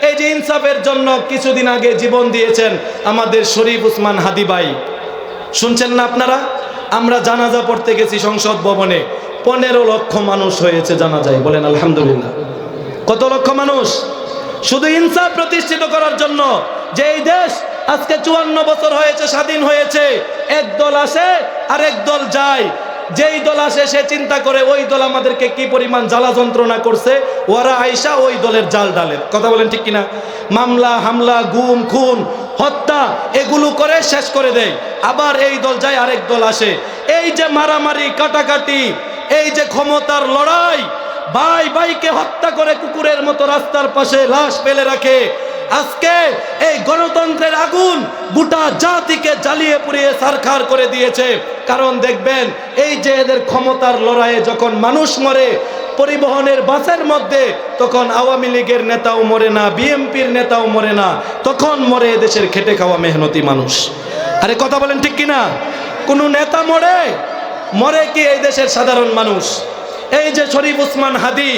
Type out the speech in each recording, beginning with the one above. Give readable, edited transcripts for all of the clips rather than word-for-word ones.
এই যে ইনসাফের জন্য কিছুদিন আগে জীবন দিয়েছেন আমাদের শরীফ উসমান হাদি ভাই, শুনছেন না আপনারা? আমরা জানাজা পড়তে গেছি সংসদ ভবনে, 15 লক্ষ মানুষ হয়েছে জানাজায়, বলেন আলহামদুলিল্লাহ। কত লক্ষ মানুষ শুধু ইনসাফ প্রতিষ্ঠিত করার জন্য। যে এই দেশ আজকে 54 বছর হয়েছে, স্বাধীন হয়েছে, এক দল আসে আর এক দল যায়। যেই দল আসে সে চিন্তা করে ওই দল আমাদেরকে কি পরিমাণ জ্বালা যন্ত্রণা করছে, ওরা আইসা ওই দলের জাল ডালে। কথা বলেন ঠিক কিনা? মামলা হামলা, গুম খুন হত্যা এগুলো করে শেষ করে দেয়। আবার এই দল যায়, আরেক দল আসে। এই যে মারামারি কাটাকাটি, এই যে ক্ষমতার লড়াই, ভাই ভাইকে হত্যা করে কুকুরের মতো রাস্তার পাশে লাশ ফেলে রাখে। আজকে এই গণতন্ত্রের আগুন গোটা জাতিকে জ্বালিয়ে পুড়িয়ে ছারখার করে দিয়েছে। কারণ দেখবেন এই যে এদের ক্ষমতার লড়াইয়ে যখন মানুষ মরে পরিবহনের বাসের মধ্যে, তখন আওয়ামী লীগের নেতাও মরে না, বিএনপির নেতাও মরে না, তখন মরে দেশের খেটে খাওয়া মেহনতি মানুষ। আরে কথা বলেন ঠিক কিনা? কোন নেতা মরে? মরে কি এই দেশের সাধারণ মানুষ। এই যে শরীফ উসমান হাদি,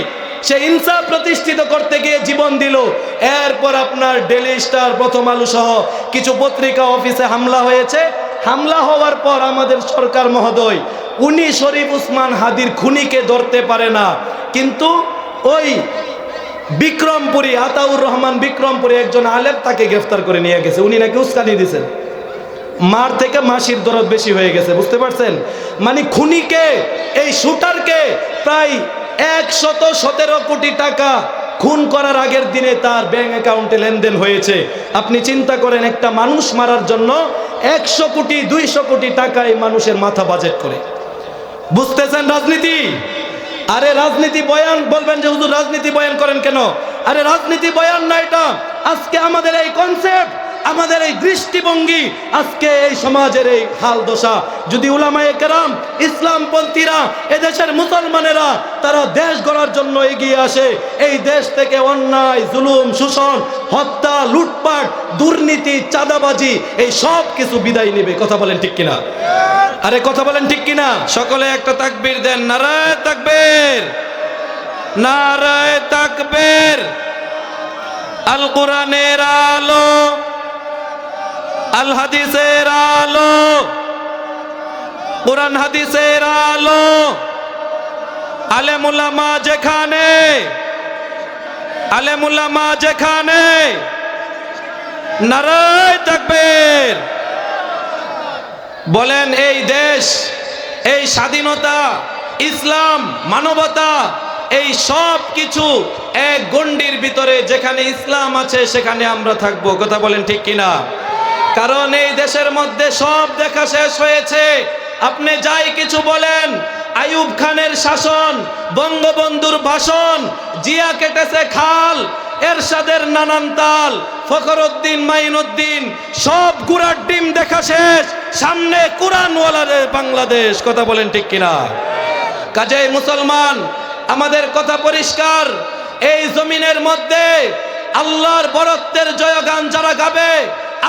সে ইনসাফ প্রতিষ্ঠিত করতে গিয়ে জীবন দিল। এরপর আপনার ডেইলি স্টার, প্রথম আলো সহ কিছু পত্রিকা অফিসে হামলা হয়েছে। হামলা হওয়ার পর আমাদের সরকার মহোদয় উনি শরীফ উসমান হাদির খুনিকে ধরতে পারে না, কিন্তু ওই বিক্রমপুরী আতাউর রহমান বিক্রমপুরী একজন আলেম তাকে গ্রেফতার করে নিয়ে গেছে। উনি নাকি উস্কানি দিয়েছেন। মার থেকে মাসির দরদ বেশি হয়ে গেছে, বুঝতে পারছেন? মানে খুনিকে, এই শুটারকে প্রায় 117 কোটি টাকা খুন করার আগের দিনে তার ব্যাংক অ্যাকাউন্টে লেনদেন হয়েছে। আপনি চিন্তা করেন, একটা মানুষ মারার জন্য 100 কোটি 200 কোটি টাকা এই মানুষের মাথা বাজেট করে। বুঝতেছেন রাজনীতি? আরে রাজনীতি বয়ান, বলবেন যে হুজুর রাজনীতি বয়ান করেন কেন? আরে রাজনীতি বয়ান না এটা। আজকে আমাদের এই কনসেপ্ট, আমাদের এই দৃষ্টিভঙ্গি, আজকে এই সমাজের এই হাল দশা, যদি উলামায়ে কেরাম, ইসলামপন্থীরা, এদেশের মুসলমানেরা তারা দেশ গড়ার জন্য এগিয়ে আসে, এই দেশ থেকে অন্যায়, জুলুম, শোষণ, হত্যা, লুটপাট, দুর্নীতি, চাঁদাবাজি এই সব কিছু বিদায় নেবে। কথা বলেন ঠিক কিনা? আরে কথা বলেন ঠিক কিনা? সকলে একটা তাকবীর দেন। নারায়ে তাকবীর, নারায়ে তাকবীর। আল কোরআনের আলো, আল হাদিসের আলো, কোরআন হাদিসের আলো, আলেম উলামা যেখানে, আলেম উলামা যেখানে, নারায়ে তাকবীর। বলেন এই দেশ, এই স্বাধীনতা, ইসলাম, মানবতা এই সব কিছু এক গণ্ডির ভিতরে। যেখানে ইসলাম আছে সেখানে আমরা থাকবো। কথা বলেন ঠিক কিনা? কারণ এই দেশের মধ্যে সব দেখা শেষ হয়েছে। আপনি যাই কিছু বলেন, আইয়ুব খানের শাসন, বঙ্গবন্ধুর ভাষণ, জিয়া কেটেছে খাল, এরশাদের নানান তাল, ফখরুদ্দিন, মাইনুদ্দিন, সব গুড়ার ডিম দেখা শেষ। সামনে কোরআনওয়ালাদের বাংলাদেশ। কথা বলেন ঠিক কিনা? কাজেই মুসলমান, আমাদের কথা পরিষ্কার, এই জমিনের মধ্যে আল্লাহর বরত্বের জয়গান যারা গাবে,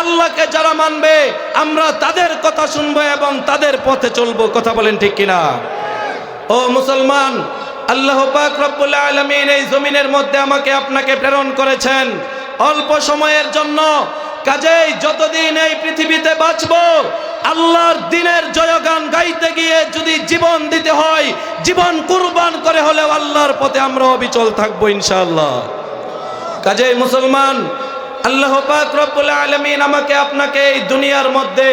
আল্লাহকে যারা মানবে, আমরা তাদের কথা শুনবো এবং তাদের পথে চলবো। কথা বলেন ঠিক কিনা? ও মুসলমান, আল্লাহ পাক রব্বুল আলামিন এই জমিনের মধ্যে আমাকে আপনাকে প্রেরণ করেছেন অল্প সময়ের জন্য। কাজেই যতদিন এই পৃথিবীতে বাঁচবো, আল্লাহর দ্বীনের জয়গান গাইতে গিয়ে যদি জীবন দিতে হয়, জীবন কুরবান করে হলেও আল্লাহর পথে আমরা অবিচল থাকবো ইনশাআল্লাহ। কাজেই মুসলমান, আল্লাহ পাক রব্বুল আলামিন আমাকে আপনাকে এই দুনিয়ার মধ্যে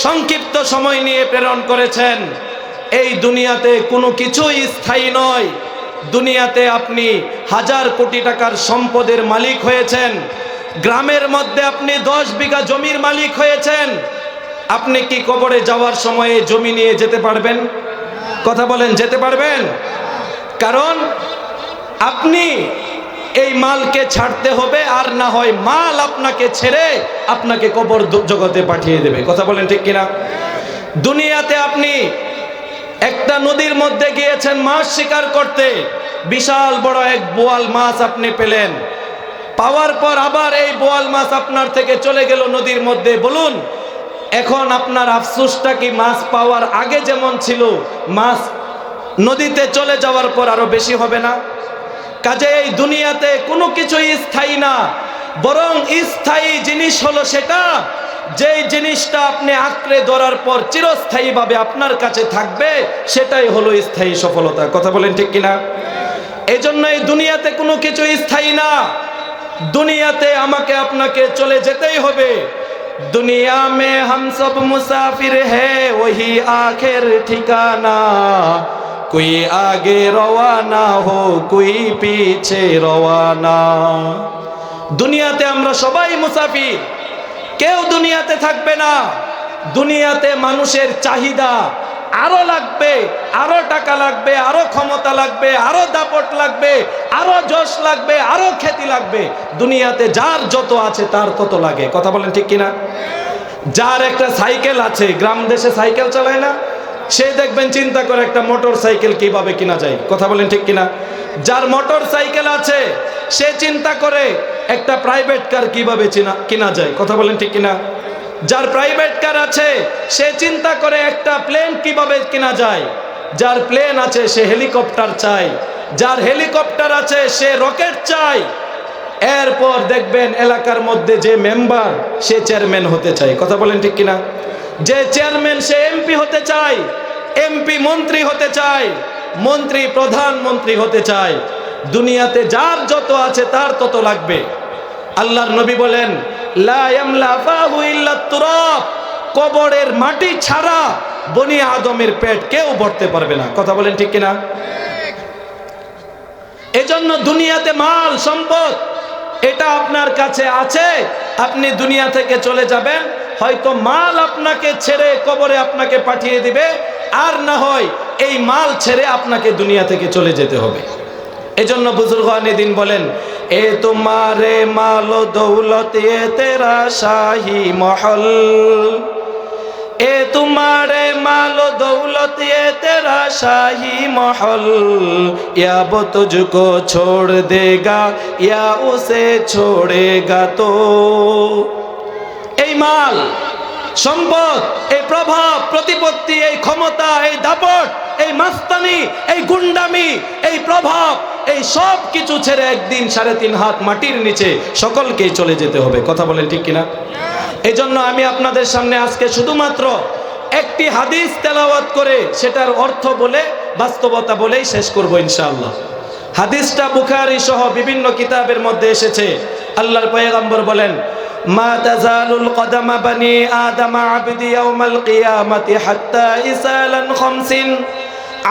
সংক্ষিপ্ত সময় নিয়ে প্রেরণ করেছেন। এই দুনিয়াতে কোনো কিছুই স্থায়ী নয়। দুনিয়াতে আপনি 1000 কোটি টাকার সম্পদের মালিক হয়েছেন, গ্রামের মধ্যে আপনি 10 বিঘা জমির মালিক হয়েছেন, আপনি কি কবরে যাওয়ার সময়ে জমি নিয়ে যেতে পারবেন? কথা বলেন, যেতে পারবেন? কারণ আপনি এই মালকে ছাড়তে হবে, আর না হয় মাল আপনাকে ছেড়ে আপনাকে কবর জগতে পাঠিয়ে দেবে। কথা বলেন ঠিক কিনা? দুনিয়াতে আপনি একটা নদীর মধ্যে গিয়েছেন মাছ শিকার করতে, বিশাল বড় এক বোয়াল মাছ আপনি পেলেন। পাওয়ার পর আবার এই বোয়াল মাছ আপনার থেকে চলে গেল নদীর মধ্যে। বলুন, এখন আপনার আফসোসটা কি মাছ পাওয়ার আগে যেমন ছিল, মাছ নদীতে চলে যাওয়ার পর আরো বেশি হবে না? কাজে এই দুনিয়াতে কোনো কিছুই স্থায়ী না, বরং স্থায়ী জিনিস হলো সেটা যেই জিনিসটা আপনি আঁকড়ে ধরার পর চিরস্থায়ীভাবে আপনার কাছে থাকবে, সেটাই হলো স্থায়ী সফলতা। কথা বলেন ঠিক কিনা? এই জন্য এই দুনিয়াতে কোনো কিছু স্থায়ী না। দুনিয়াতে আমাকে আপনাকে চলে যেতেই হবে। দুনিয়া মে হাম সব মুসাফির হ্যায় ওহি আখের ঠিকানা, কোই আগে রওয়ানা হো কোই পিছে রওয়ানা। দুনিয়াতে আমরা সবাই মুসাফির, কেউ দুনিয়াতে থাকবে না। দুনিয়াতে মানুষের চাহিদা আরো লাগবে, আরো টাকা লাগবে, আরো ক্ষমতা লাগবে, আরো দাপট লাগবে, আরো যশ লাগবে, আরো খ্যাতি লাগবে। দুনিয়াতে যার যত আছে তার তত লাগে। কথা বলেন ঠিক কিনা? যার একটা সাইকেল আছে, গ্রাম দেশে সাইকেল চালায় না, সে দেখবেন চিন্তা করে একটা মোটর সাইকেল কিভাবে কিনা যায়। কথা বলেন ঠিক কিনা? যার মোটর সাইকেল আছে সে চিন্তা করে একটা প্রাইভেট কার কিভাবে কিনা যায়। কথা বলেন ঠিক কিনা? যার প্রাইভেট কার আছে সে চিন্তা করে একটা প্লেন কিভাবে কিনা যায়। যার প্লেন আছে সে হেলিকপ্টার চায়, যার হেলিকপ্টার আছে সে রকেট চায়। এরপর দেখবেন এলাকার মধ্যে যে মেম্বার সে চেয়ারম্যান হতে চায়। কথা বলেন ঠিক কিনা? যে চেয়ারম্যান সে এমপি হতে চায়, এমপি মন্ত্রী হতে চায়, মন্ত্রী প্রধানমন্ত্রী হতে চায়। দুনিয়াতে যার যত আছে তার তত লাগবে। আল্লাহর নবী বলেন, লা ইয়ামলা ফাহু ইল্লা তুরাব, কবরের মাটি ছাড়া বনি আদমের পেট কেউ ভরতে পারবে না। কথা বলেন ঠিক কিনা? এজন্য দুনিয়াতে মাল সম্পদ এটা আপনার কাছে আছে, আপনি দুনিয়া থেকে চলে যাবেন, হয়তো মাল আপনাকে ছেড়ে কবরে আপনাকে পাঠিয়ে দিবে, আর না হয় এই মাল ছেড়ে আপনাকে দুনিয়া থেকে চলে যেতে হবে। এজন্য বুজুর্গানে দিন বলেন, এ তোমারে মাল দৌলত এ তেরা শাহী মহল, এ তোমারে মাল দৌলত এ তেরা শাহী মহল, या वो तुझको छोड़ देगा या उसे छोड़ेगा तो। এই মাল সম্পদ, এই প্রভাব প্রতিপত্তি, এই ক্ষমতা, এই দাপট, এই মাস্তানি, এই গুন্ডামি, এই প্রভাব, এই সব কিছু ছেড়ে একদিন 3.5 হাত মাটির নিচে সকলকেই চলে যেতে হবে। কথা বলেন ঠিক কিনা? এই জন্য আমি আপনাদের সামনে আজকে শুধুমাত্র একটি হাদিস তেলাওয়াত করে সেটার অর্থ বলে বাস্তবতা বলেই শেষ করব ইনশাআল্লাহ। হাদিসটা বুখারী সহ বিভিন্ন কিতাবের মধ্যে এসেছে। আল্লাহর পয়গম্বর বলেন, মা তাজালুল কদামা বানি আদম আবদি ইয়াউমাল কিয়ামাতি হাত্তা ইসালান 50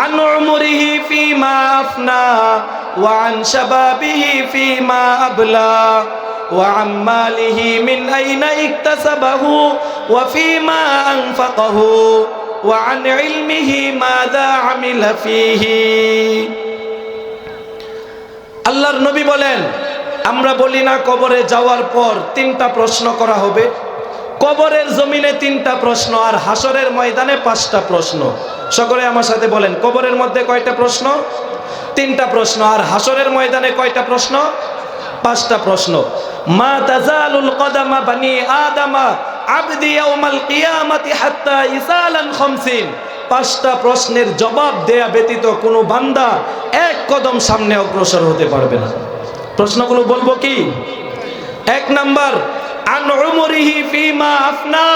আন উমরিহি ফিমা আফনা ওয়া আন শাবাবিহি ফিমা আবলা ওয়া আন মালিহি মিন আইনা ইকতাসাবাহু ওয়া ফিমা আনফাকাহু ওয়া আন ইলমিহি মাযা আমিলা ফিহি। আল্লাহর নবী বলেন, আমরা বলি না কবরে যাওয়ার পর 3টা প্রশ্ন করা হবে? কবরের জমিনে 3টা প্রশ্ন, আর হাসরের ময়দানে 5টা প্রশ্ন। সকলে আমার সাথে বলেন, কবরের মধ্যে কয়টা প্রশ্ন? 3টা প্রশ্ন। আর হাসরের ময়দানে কয়টা প্রশ্ন? 5টা প্রশ্ন। মা তাজালুল কদামা বানি আদামা আবদি ইয়াউমাল কিয়ামাতি হাত্তা ইসালান 50। 5টা প্রশ্নের জবাব দেয়া ব্যতীত কোনো বান্দা এক কদম সামনে অগ্রসর হতে পারবে না। প্রশ্নগুলো বলবো কি? 1 নাম্বার, আন উমরিহি ফিমা আফনা,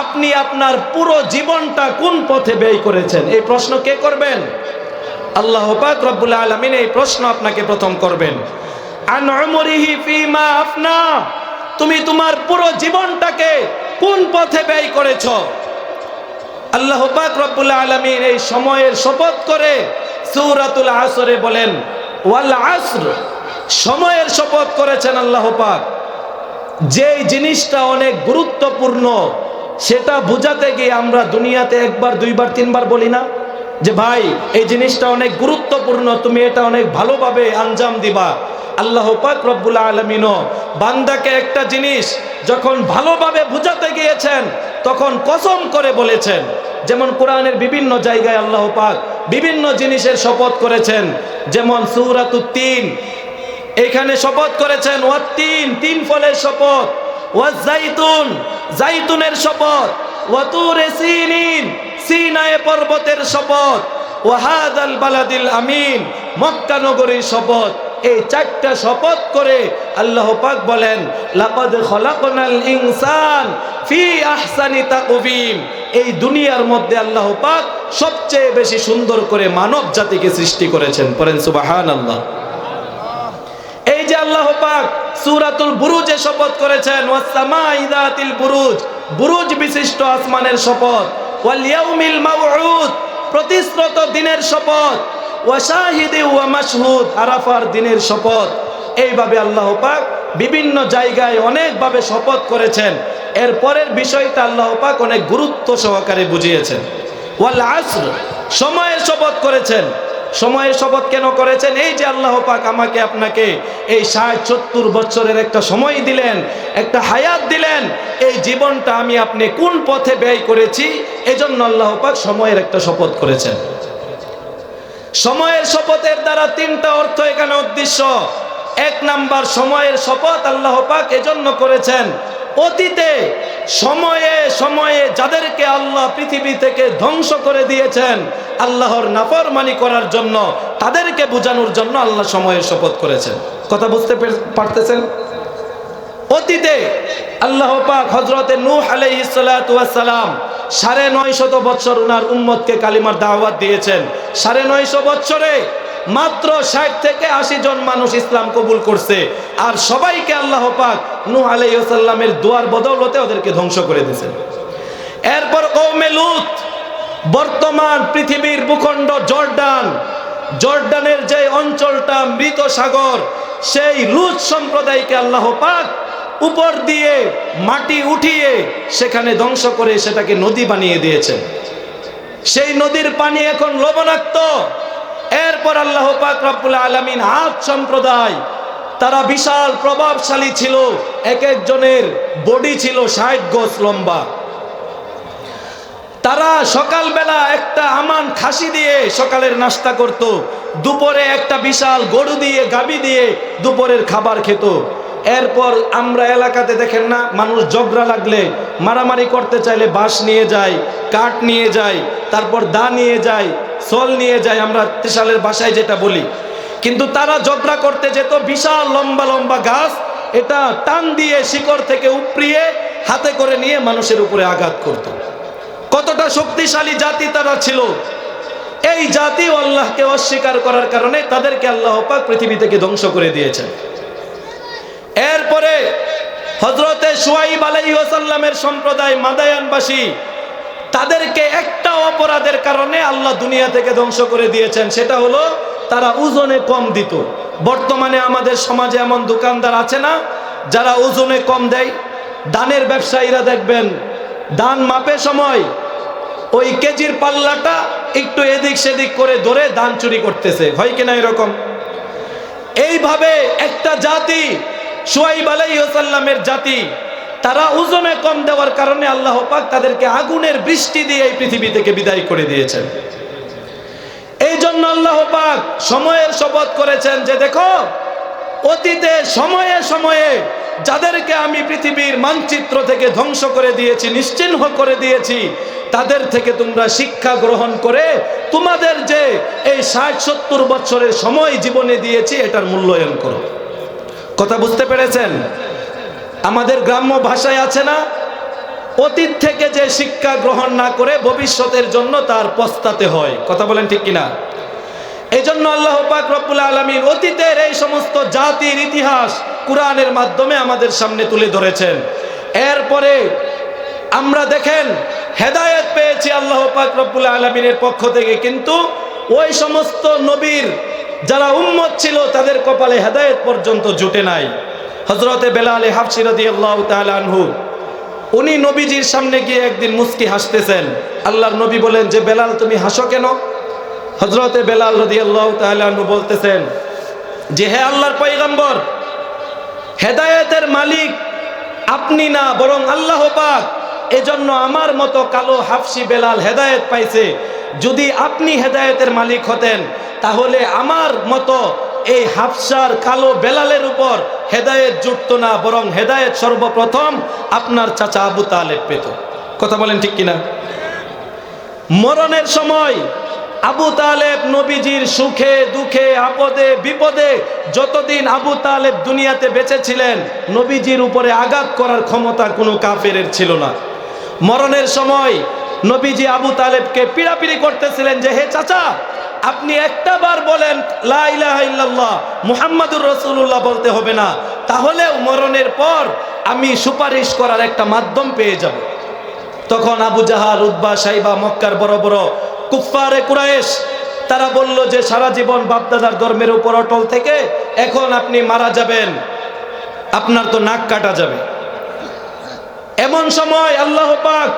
আপনি আপনার পুরো জীবনটা কোন পথে ব্যয় করেছেন? এই প্রশ্ন কে করবেন? আল্লাহ পাক রব্বুল আলামিন এই প্রশ্ন আপনাকে প্রথম করবেন। আন উমরিহি ফিমা আফনা, তুমি তোমার পুরো জীবনটাকে কোন পথে ব্যয় করেছো? আল্লাহ পাক রব্বুল আলামিন এই সময়ের শপথ করে সূরাতুল আসরে বলেন, ওয়াল আসর, সময়ের শপথ করেছেন আল্লাহ পাক। যেই জিনিসটা অনেক গুরুত্বপূর্ণ সেটা বুঝাতে গিয়ে আমরা দুনিয়াতে 1 বার 2 বার 3 বার বলি না যে ভাই এই জিনিসটা অনেক গুরুত্বপূর্ণ, তুমি এটা অনেক ভালোভাবে আঞ্জাম দিবা। আল্লাহ পাক রব্বুল আলামিনও বান্দাকে একটা জিনিস যখন ভালোভাবে বুঝাতে গিয়েছেন তখন কসম করে বলেছেন। যেমন কোরআনের বিভিন্ন জায়গায় আল্লাহ পাক বিভিন্ন জিনিসের শপথ করেছেন। যেমন সূরাতুত তিন, এখানে শপথ করেছেন ওয়াত-তিন, 3 ফলের শপথ, ওয়াজ-জাইতুন, জাইতুনের শপথ, ওয়াতুরে সিনিন, সিনায়ে পর্বতের শপথ, ওয়াহাদাল বালাদিল আমিন, মক্কা নগরীর শপথ। এই চারটা শপথ করে আল্লাহ পাক বলেন লাকাদ খলাকনাল ইনসান ফি আহসানি তাকওয়িম। এই দুনিয়ার মধ্যে আল্লাহ পাক সবচেয়ে বেশি সুন্দর করে মানব জাতিকে সৃষ্টি করেছেন। পড়েন সুবহানাল্লাহ। এই যে আল্লাহ পাক সূরাতুল বুরুজে শপথ করেছেন, ওয়াস সামাই যাতিল বুরুজ, বুরুজ বিশিষ্ট আসমানের শপথ, ওয়াল ইয়াউমিল মাউউদ, প্রতিশ্রুত দিনের শপথ, ওয়া শাহিদি ওয়া মাশহুদ, আরাফার দিনের শপথ। এইভাবে আল্লাহ পাক বিভিন্ন জায়গায় অনেকভাবে শপথ করেছেন। এর পরের বিষয়টা আল্লাহ পাক অনেক গুরুত্ব সহকারে বুঝিয়েছেন। ওয়াল আসর, সময়ের শপথ করেছেন। সময়ের শপথ কেন করেছেন? এই যে আল্লাহ পাক আমাকে আপনাকে এই 60-70 বছরের একটা সময় দিলেন, একটা হায়াত দিলেন, এই জীবনটা আমি আপনি কোন পথে ব্যয় করেছি, এজন্য আল্লাহ পাক সময়ের একটা শপথ করেছেন। সময়ের শপথের দ্বারা তিনটা অর্থ এখানে উদ্দেশ্য। এক নাম্বার, সময়ের শপথ আল্লাহ পাক এজন্য করেছেন, অতীতে সময়ে সময়ে যাদেরকে আল্লাহ পৃথিবী থেকে ধ্বংস করে দিয়েছেন আল্লাহর নাফরমানি করার জন্য, তাদেরকে বোঝানোর জন্য আল্লাহ সময়ের শপথ করেছেন। কথা বুঝতে পারতেছেন? অতীতে আল্লাহ পাক হযরতে নূহ আলাইহিস সালাতু ওয়াস সালাম 950 বছর ওনার উম্মতকে কালিমার দাওয়াত দিয়েছেন। 950 বছরে মাত্র 60 থেকে 80 জন মানুষ ইসলাম কবুল করছে, আর সবাইকে আল্লাহ পাক নূহ আলাইহিস সালামের দোয়ার বদৌলতে ওদেরকে ধ্বংস করে দিয়েছেন। এরপর কওমে লূত, বর্তমান পৃথিবীর ভূখণ্ড জর্ডানের যে অঞ্চলটা মৃত সাগর, সেই লূত সম্প্রদায়কে আল্লাহ পাক উপর দিয়ে মাটি উঠিয়ে সেখানে ধ্বংস করে সেটাকে নদী বানিয়ে দিয়েছেন। সেই নদীর পানি এখন লবণাক্ত। এরপর আল্লাহ পাক রব্বুল আলামিন আদ সম্প্রদায়, তারা বিশাল প্রভাবশালী ছিল, এক একজনের বডি ছিল 60 গজ লম্বা। তারা সকালবেলা একটা আমান খাসি দিয়ে সকালের নাস্তা করত, দুপুরে একটা বিশাল গরু দিয়ে গাবি দিয়ে দুপুরের খাবার খেত। এরপর আমরা এলাকাতে দেখেন না, মানুষ ঝগড়া লাগলে মারামারি করতে চাইলে বাঁশ নিয়ে যায়, কাঠ নিয়ে যায়, তারপর দা নিয়ে যায়, সোল নিয়ে যায়, আমরা ত্রিশালের ভাষায় যেটা বলি। কিন্তু তারা ঝগড়া করতে যেত বিশাল লম্বা লম্বা গাছ, এটা টান দিয়ে শিকড় থেকে উপড়িয়ে হাতে করে নিয়ে মানুষের উপরে আঘাত করত। কতটা শক্তিশালী জাতি তারা ছিল। এই জাতি আল্লাহকে অস্বীকার করার কারণে তাদেরকে আল্লাহ পাক পৃথিবী থেকে ধ্বংস করে দিয়েছেন। এরপরে হযরতে শুআইব আলাইহিস সালামের সম্প্রদায় মাদায়ানবাসী, তাদেরকে একটা অপরাধের কারণে আল্লাহ দুনিয়া থেকে ধ্বংস করে দিয়েছেন, সেটা হলো তারা ওজনে কম দিত। বর্তমানে আমাদের সমাজে এমন দোকানদার আছে না যারা ওজনে কম দেয়? দানের ব্যবসায়ীরা দেখবেন দান মাপে সময় ওই কেজির পাল্লাটা একটু এদিক সেদিক করে ধরে দান চুরি করতেছে, হয় কিনা এরকম? এইভাবে একটা জাতি, শুআইব আলাইহিস সালামের জাতি, তারা ওজনে কম দেওয়ার কারণে আল্লাহ পাক তাদেরকে আগুনের বৃষ্টি দিয়ে এই পৃথিবী থেকে বিদায় করে দিয়েছেন। এই জন্য আল্লাহ পাক সময়ের শপথ করেছেন যে দেখো, অতীতে সময়ে সময়ে যাদেরকে আমি পৃথিবীর মানচিত্র থেকে ধ্বংস করে দিয়েছি, নিশ্চিহ্ন করে দিয়েছি, তাদের থেকে তোমরা শিক্ষা গ্রহণ করে তোমাদের যে এই 60-70 বছরের সময় জীবনে দিয়েছি এটার মূল্যায়ন করো। কথা বুঝতে পেরেছেন? আমাদের গ্রাম্য ভাষায় আছে না, অতীত থেকে যে শিক্ষা গ্রহণ না করে ভবিষ্যতের জন্য তার পস্তাতে হয়। কথা বলেন ঠিক কিনা? এই জন্য আল্লাহ পাক রব্বুল আলামিন অতীতের এই সমস্ত জাতির ইতিহাস কুরআনের মাধ্যমে আমাদের সামনে তুলে ধরেছেন। এরপরে আমরা দেখেন হেদায়েত পেয়েছি আল্লাহ পাক রব্বুল আলামিনের পক্ষ থেকে, কিন্তু ওই সমস্ত নবীর যারা উম্মত ছিল তাদের কপালে হেদায়েত পর্যন্ত জুটে নাই। হযরতে বেলাল হাবশী রাদিয়াল্লাহু তাআলা আনহু, উনি নবীজির সামনে গিয়ে একদিন মুস্কি হাসতেছেন। আল্লাহর নবী বলেন যে বেলাল তুমি হাসো কেন? হযরতে বেলাল রাদিয়াল্লাহু তাআলা আনহু বলতেছেন যে হে আল্লাহর পয়গম্বর, হেদায়েতের মালিক আপনি না বরং আল্লাহ পাক, এজন্য আমার মতো কালো হাবশী বেলাল হেদায়েত পাইছে। যদি আপনি হেদায়েতের মালিক হতেন তাহলে আমার মতো এই হাবশার কালো বেলালের উপর হেদায়েত জুটতো না, বরং হেদায়েত সর্বপ্রথম আপনার চাচা আবু তালেব পেত। কথা বলেন ঠিক কিনা? মরণের সময় আবু তালেব নবীজির সুখে দুঃখে আপদে বিপদে যতদিন আবু তালেব দুনিয়াতে বেঁচে ছিলেন নবীজির উপরে আঘাত করার ক্ষমতা কোনো কাফেরের ছিল না। মরণের সময় নবীজি আবু তালেবকে পিড়াপিড়ি করতেছিলেন যে হে চাচা, আপনি একটা বার বলেন লা ইলাহা ইল্লাল্লাহ মুহাম্মাদুর রাসূলুল্লাহ বলতে হবে না, তাহলেও মরণের পর আমি সুপারিশ করার একটা মাধ্যম পেয়ে যাব। তখন আবু জাহাল, উতবা, সাইবা, মক্কার বড় বড় কুফফারে কুরাইশ তারা বলল যে সারা জীবন বাপদাদার ধর্মের উপর অটল থেকে এখন আপনি মারা যাবেন, আপনার তো নাক কাটা যাবে। এমন সময় আল্লাহ পাক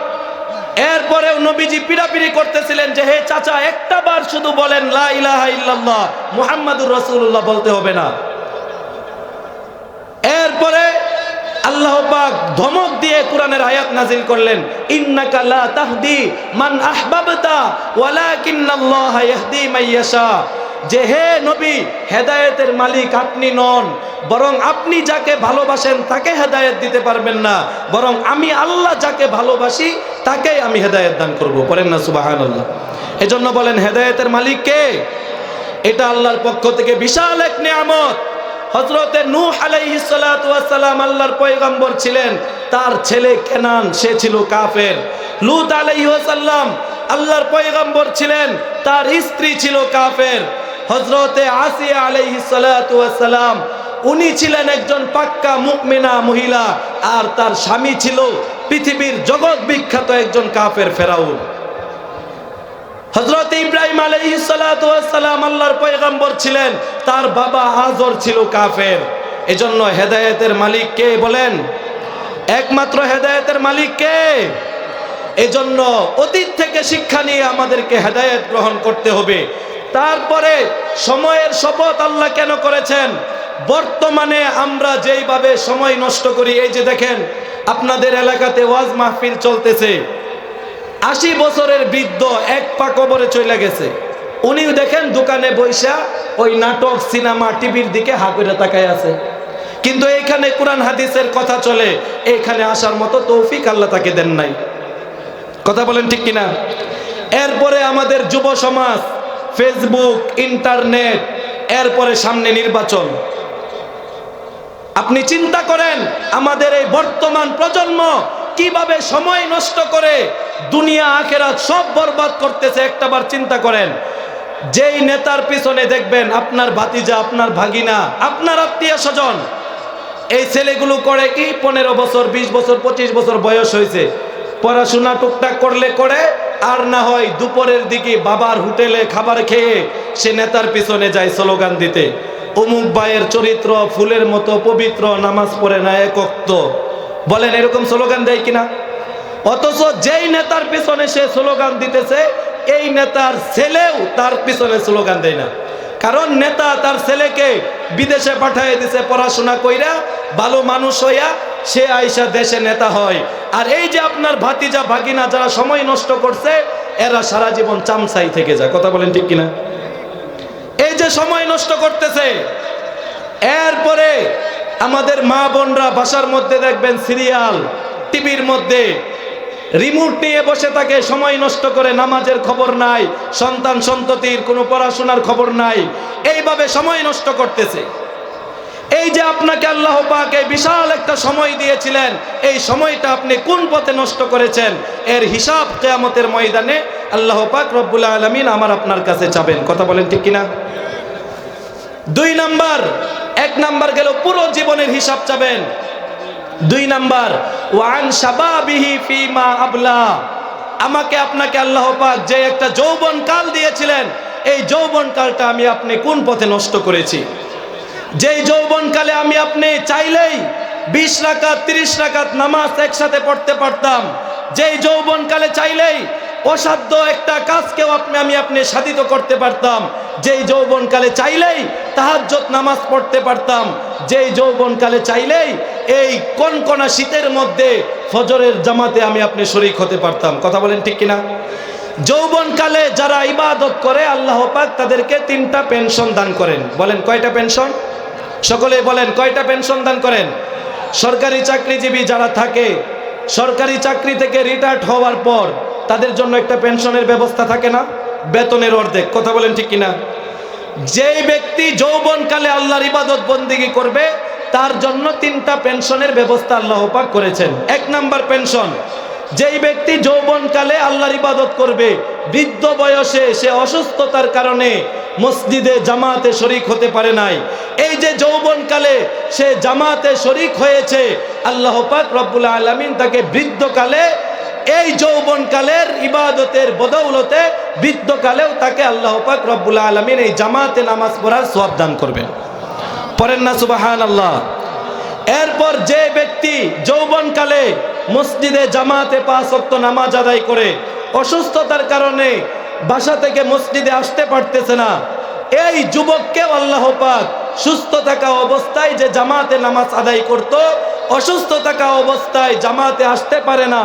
এরপরেও নবীজি পিড়াপিড়ি করতেছিলেন যে হে চাচা, একটা বার শুধু বলেন লা ইলাহা ইল্লাল্লাহ মুহাম্মাদুর রাসূলুল্লাহ বলতে হবে না। এরপরে আল্লাহ পাক ধমক দিয়ে কোরআনের আয়াত নাজিল করলেন, ইন্নাকা লা তাহদি মান আহবাবতা ওয়ালাকিন্নাল্লাহা ইয়াহদি মাইয়াশা, যে হে নবী, হেদায়েতের মালিক আপনি নন, বরং আপনি যাকে ভালোবাসেন তাকে হেদায়েত দিতে পারবেন না, বরং আমি আল্লাহ যাকে ভালোবাসি তাকেই আমি হেদায়েত দান করব। পড়েন না সুবহানাল্লাহ। এজন্য বলেন হেদায়েতের মালিক কে? এটা আল্লাহর পক্ষ থেকে বিশাল এক নিয়ামত। হযরতে নূহ আলাইহিস সালাতু ওয়াস সালাম আল্লাহর পয়গম্বর ছিলেন, তার ছেলে কেনান সে ছিল কাফের। লূত আলাইহিস সালাম আল্লাহর পয়গম্বর ছিলেন, তার স্ত্রী ছিল কাফের। হযরতে আসিয়া আলাইহিস সালাতু ওয়াস সালাম উনি ছিলেন একজন পাক্কা মুমিনা মহিলা, আর তার স্বামী ছিল পৃথিবীর জগৎ বিখ্যাত একজন কাফের ফেরাউন। হযরত ইব্রাহিম আলাইহিস সালাতু ওয়াস সালাম আল্লাহর পয়গম্বর ছিলেন, তার বাবা আযর ছিল কাফের। এজন্য হেদায়েতের মালিক কে বলেন? একমাত্র হেদায়েতের মালিক কে? এজন্য অতীত থেকে শিক্ষা নিয়ে আমাদেরকে হেদায়েত গ্রহণ করতে হবে। তারপরে সময়ের শপথ আল্লাহ কেন করেছেন? বর্তমানে আমরা যেইভাবে সময় নষ্ট করি, এই যে দেখেন আপনাদের এলাকাতে ওয়াজ মাহফিল চলতেছে, 80 বছরের বৃদ্ধ এক পা কবরে চলে গেছে, উনিও দেখেন দোকানে বইসা ওই নাটক সিনেমা টিভির দিকে হা করে তাকায় আছে। কিন্তু এইখানে কোরআন হাদিসের কথা চলে, এইখানে আসার মতো তৌফিক আল্লাহ তাকে দেন নাই। কথা বলেন ঠিক কিনা? এরপরে আমাদের যুব সমাজ, ফেসবুক, ইন্টারনেট, এরপরে সামনে নির্বাচন। আপনি চিন্তা করেন আমাদের এই বর্তমান প্রজন্ম কিভাবে সময় নষ্ট করে দুনিয়া আখেরাত সব বরবাদ করতেছে। একটাবার চিন্তা করেন, যেই নেতার পিছনে দেখবেন আপনার ভাতিজা, আপনার ভাগিনা, আপনার আত্মীয় স্বজন, এই ছেলেগুলো করে কি 15 বছর, 20 বছর, 25 বছর বয়স হয়েছে, পড়াশোনা টুকটাক করলে করে, আর না হয় দুপুরের দিকে বাবার হোটেলে খাবার খেয়ে সে নেতার পিছনে যায় স্লোগান দিতে, অমুক ভাইয়ের চরিত্র ফুলের মতো পবিত্র, নামাজ পড়ে না এক ওয়াক্ত। বলেন এরকম স্লোগান দেয় কিনা? অথচ যেই নেতার পিছনে সে স্লোগান দিতেছে, এই নেতার ছেলেও তার পিছনে স্লোগান দেয় না। কারণ নেতা তার ছেলেকে বিদেশে পাঠিয়ে দিছে পড়াশোনা কইরা, ভালো মানুষ হইয়া সে আইসা দেশে নেতা হয়। আর এই যে আপনার ভাতিজা ভাগিনা যারা সময় নষ্ট করছে, এরা সারা জীবন চামচাই থেকে যায়। কথা বলেন ঠিক কিনা? এই যে সময় নষ্ট করতেছে। এরপরে আমাদের মা বোনরা বাসার মধ্যে দেখবেন সিরিয়াল, টিভির মধ্যে রিমোট নিয়ে বসে থাকে, সময় নষ্ট করে, নামাজের খবর নাই, সন্তান সন্ততির কোনো পড়াশোনার খবর নাই, এইভাবে সময় নষ্ট করতেছে। এই যে আপনাকে আল্লাহ পাক এই বিশাল একটা সময় দিয়েছিলেন, এই সময়টা আপনি কোন পথে নষ্ট করেছেন, এর হিসাব কিয়ামতের ময়দানে আল্লাহ পাক রব্বুল আলামিন আমার আপনার কাছে চাবেন। কথা বলেন ঠিক কিনা? 2 নাম্বার, 1 নাম্বার গেল পুরো জীবনের হিসাব চাবেন। 2 নাম্বার ওয়ান শাবাবিহি ফিমা আবলা, আমাকে আপনাকে আল্লাহ পাক যে একটা যৌবন কাল দিয়েছিলেন, এই যৌবন কালটা আমি আপনি কোন পথে নষ্ট করেছি। যেই যৌবন কালে আমি আপনি চাইলেই 20 রাকাত 30 রাকাত নামাজ একসাথে পড়তে পারতাম, যেই যৌবন কালে চাইলেই অসাধ্য একটা কাজকেও আমি আপনি সাধিত করতে পারতাম, যেই যৌবন কালে চাইলেই তাহাজ্জুদ নামাজ পড়তে পারতাম, যেই যৌবন কালে চাইলেই এই কনকনা শীতের মধ্যে ফজরের জামাতে আমি আপনি শরীক হতে পারতাম। কথা বলেন ঠিক কিনা? যৌবন কালে যারা ইবাদত করে আল্লাহ পাক তাদেরকে 3টা পেনশন দান করেন। বলেন কয়টা পেনশন? সকলে বলেন কয়টা পেনশন দান করেন? সরকারি চাকরিজীবী যারা থাকে, সরকারি চাকরি থেকে রিটায়ার্ড হওয়ার পর তাদের জন্য একটা পেনশনের ব্যবস্থা থাকে না? বেতনের অর্ধেক। কথা বলেন ঠিক কিনা? যেই ব্যক্তি যৌবনকালে আল্লাহর ইবাদত বন্দেগী করবে তার জন্য 3টা পেনশনের ব্যবস্থা আল্লাহ পাক করেছেন। 1 নাম্বার পেনশন, যেই ব্যক্তি যৌবনকালে আল্লাহর ইবাদত করবে, বৃদ্ধ বয়সে সে অসুস্থতার কারণে মসজিদে জামাতে শরীক হতে পারে নাই, এই যে যৌবনকালে সে জামাতে শরীক হয়েছে, আল্লাহ পাক রব্বুল আলামিন তাকে বৃদ্ধকালে এই যৌবনকালের ইবাদতের বদৌলতে বৃদ্ধকালেও তাকে আল্লাহ পাক রব্বুল আলামিন এই জামাতে নামাজ পড়ার সওয়াব দান করবেন। পড়েন না সুবহানাল্লাহ। এরপর যে ব্যক্তি যৌবনকালে মসজিদে জামাতে 5 ওয়াক্ত নামাজ আদায় করে অসুস্থতার কারণে বাসা থেকে মসজিদে আসতে পারতেছে না, এই যুবককেও আল্লাহ পাক সুস্থ থাকা অবস্থায় যে জামাতে নামাজ আদায় করত, অসুস্থ থাকা অবস্থায় জামাতে আসতে পারে না,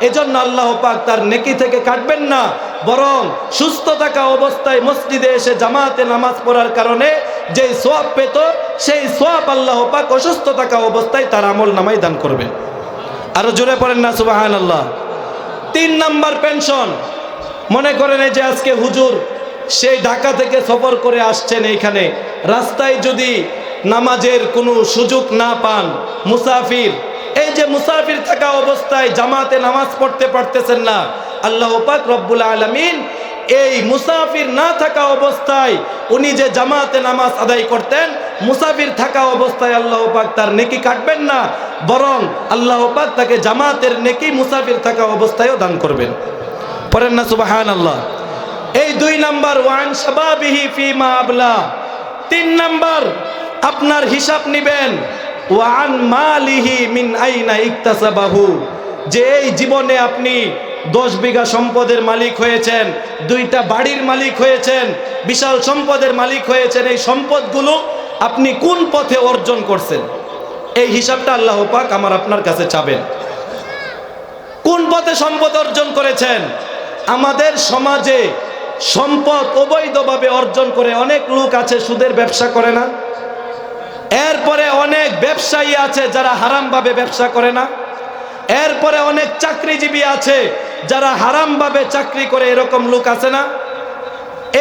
এজন্য আল্লাহ পাক তার নেকি থেকে কাটবেন না, বরং সুস্থ থাকা অবস্থায় মসজিদে এসে জামাতে নামাজ পড়ার কারণে যে সওয়াব পেত সেই সওয়াব আল্লাহ পাক অসুস্থ থাকা অবস্থায় তার আমল নামায় দান করবেন। আরো জোরে পড়েন না সুবহানাল্লাহ। 3 নাম্বার পেনশন, মনে করেন এই যে আজকে হুজুর সেই ঢাকা থেকে সফর করে আসছেন, এইখানে রাস্তায় যদি নামাজের কোনো সুযোগ না পান, মুসাফির, এই যে মুসাফির থাকা অবস্থায় জামাতে নামাজ পড়তে পারতেছেন না, আল্লাহ পাক রব্বুল আলামিন এই মুসাফির না থাকা অবস্থায় উনি যে জামাতে নামাজ আদায় করতেন, মুসাফির থাকা অবস্থায় আল্লাহ পাক তার নেকি কাটবেন না, বরং আল্লাহ পাক তাকে জামাতের নেকি মুসাফির থাকা অবস্থায়ও দান করবেন। পড়েন না সুবহানাল্লাহ। এই 2 নাম্বার, ওয়ান শাবাবিহি ফিমা আবলা। 3 নাম্বার, আপনার হিসাব নিবেন ওয়ান মালিহি মিন আইনা ইকতাসাবাহু, যে এই জীবনে আপনি 10 বিঘা সম্পদের মালিক হয়েছেন, 2টা বাড়ির মালিক হয়েছেন, বিশাল সম্পদের মালিক হয়েছেন, এই সম্পদগুলো আপনি কোন পথে অর্জন করছেন, এই হিসাবটা আল্লাহ পাক আমার আপনার কাছে চাবেন। কোন পথে সম্পদ অর্জন করেছেন? আমাদের সমাজে সম্পদ অবৈধভাবে অর্জন করে অনেক লোক আছে, সুদের ব্যবসা করে না? এরপরে অনেক ব্যবসায়ী আছে যারা হারামভাবে ব্যবসা করে না? এরপরে অনেক চাকরিজীবী আছে যারা হারামভাবে চাকরি করে, এরকম লোক আছে না?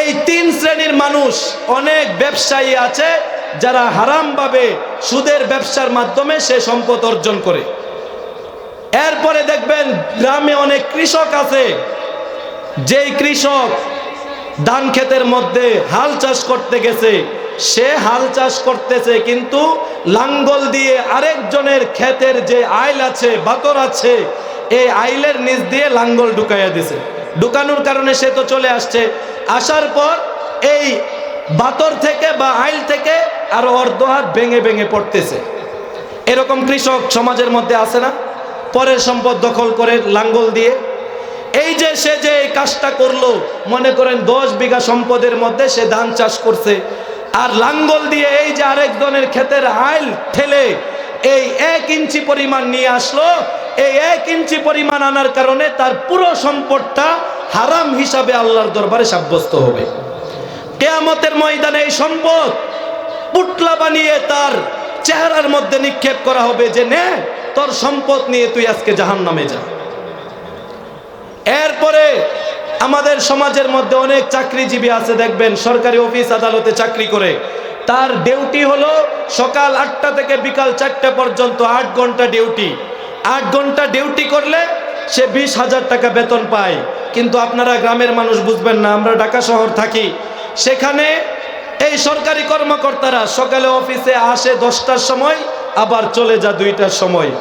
এই 3 শ্রেণীর মানুষ। অনেক ব্যবসায়ী আছে যারা হারামভাবে সুদের ব্যবসার মাধ্যমে সে সম্পদ অর্জন করে। এরপরে দেখবেন গ্রামে অনেক কৃষক আছে, যেই কৃষক ধান ক্ষেতের মধ্যে হাল চাষ করতে গেছে, সে হাল চাষ করতেছে কিন্তু লাঙ্গল দিয়ে আরেকজনের ক্ষেতের যে আইল আছে, বাতর আছে, এই আইলের নিচ দিয়ে লাঙ্গল ঢুকাইয়া দিছে। ঢুকানোর কারণে সে তো চলে আসছে, আসার পর এই বাতর থেকে বা আইল থেকে আরো অর্ধ হাত ভেঙে ভেঙে পড়তেছে। এরকম কৃষক সমাজের মধ্যে আছে না? পরের সম্পদ দখল করে লাঙ্গল দিয়ে। এই যে সে যে এই কাজটা করলো, মনে করেন 10 বিঘা সম্পদের মধ্যে সে ধান চাষ করছে, আর লাঙ্গল দিয়ে এই যে আরেকজনের ক্ষেতের আইল ঠেলে এই 1 ইঞ্চি পরিমাণ নিয়ে আসলো, এই 1 ইঞ্চি পরিমাণ আনার কারণে তার পুরো সম্পদটা হারাম হিসাবে আল্লাহর দরবারে সাব্যস্ত হবে। কিয়ামতের ময়দানে এই সম্পদ পুটলা বানিয়ে তার চেহারার মধ্যে নিক্ষেপ করা হবে যে নে তোর সম্পদ নিয়ে তুই আজকে জাহান্নামে যা। এরপরে আমাদের সমাজের মধ্যে অনেক চাকরিজীবী আছে, দেখবেন সরকারি অফিস আদালতে চাকরি করে, তার ডিউটি হলো সকাল 8টা থেকে বিকাল 4টা পর্যন্ত 8 ঘন্টা ডিউটি। 8 ঘন্টা ডিউটি করলে সে 20,000 টাকা বেতন পায়। কিন্তু আপনারা গ্রামের মানুষ বুঝবেন না, আমরা ঢাকা শহর থাকি, সেখানে এই সরকারি কর্মকর্তারা সকালে অফিসে আসে 10টার সময়, আবার চলে যা 2টার সময়।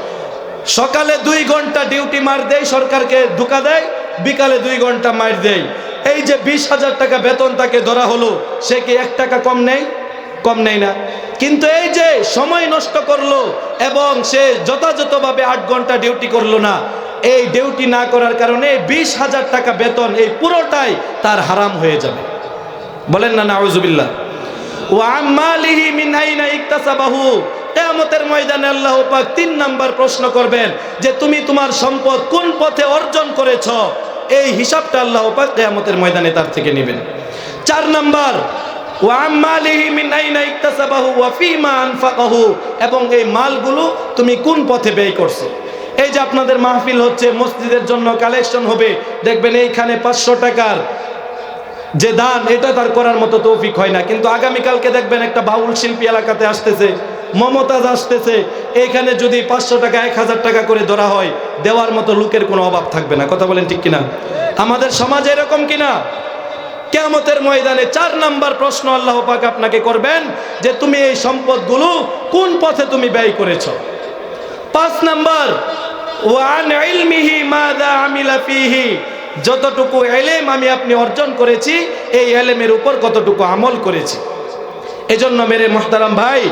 সকালে 2 ঘন্টা ডিউটি মার দেয়, সরকারকে ঢুকা দেয়, বিকালে 2 ঘন্টা মার দেয়। এই যে 20,000 টাকা বেতন তাকে ধরা হলো, সে কি 1 টাকা কম নেই? কম নেই না। কিন্তু এই যে সময় নষ্ট করলো এবং সে যথাযথভাবে 8 ঘন্টা ডিউটি করলো না, এই ডিউটি না করার কারণে 20,000 টাকা বেতন এই পুরোটাই তার হারাম হয়ে যাবে। বলেন না নাউজুবিল্লাহ। ওয়া আমালিহি মিন আইনা ইকতাসাবাহু। কিয়ামতের ময়দানে আল্লাহ পাক 3 নাম্বার প্রশ্ন করবেন যে তুমি তোমার সম্পদ কোন পথে অর্জন করেছো, এই হিসাবটা আল্লাহ পাক কিয়ামতের ময়দানে তার থেকে নেবেন। 4 নাম্বার, ওয়া আমালিহি মিন আইনা ইকতাসাবাহু ওয়া ফিমা আনফাকাহু, এবং এই মালগুলো তুমি কোন পথে ব্যয় করছো। এই যে আপনাদের মাহফিল হচ্ছে, মসজিদের জন্য কালেকশন হবে, দেখবেন এইখানে 500 টাকার যে দান, এটা তার করার মতো তৌফিক হয় না। কিন্তু আগামীকালকে দেখবেন একটা বাউল শিল্পী এলাকাতে আসতেছে, মমতাজ আসতেছে, এখানে যদি 500 টাকা 1000 টাকা করে ধরা হয়, দেওয়ার মতো লোকের কোনো অভাব থাকবে না। কথা বলেন ঠিক কিনা? আমাদের সমাজ এরকম কিনা? কিয়ামতের ময়দানে 4 নাম্বার প্রশ্ন আল্লাহ পাক আপনাকে করবেন যে তুমি এই সম্পদগুলো কোন পথে তুমি ব্যয় করেছো। 5 নাম্বার, ওয়ান ইলমিহি মাযা আমিলা ফীহি, যতটুকু ইলম আমি আপনি অর্জন করেছি, এই ইলমের উপর কতটুকু আমল করেছি। এজন্য মেরে মুহতারাম ভাই,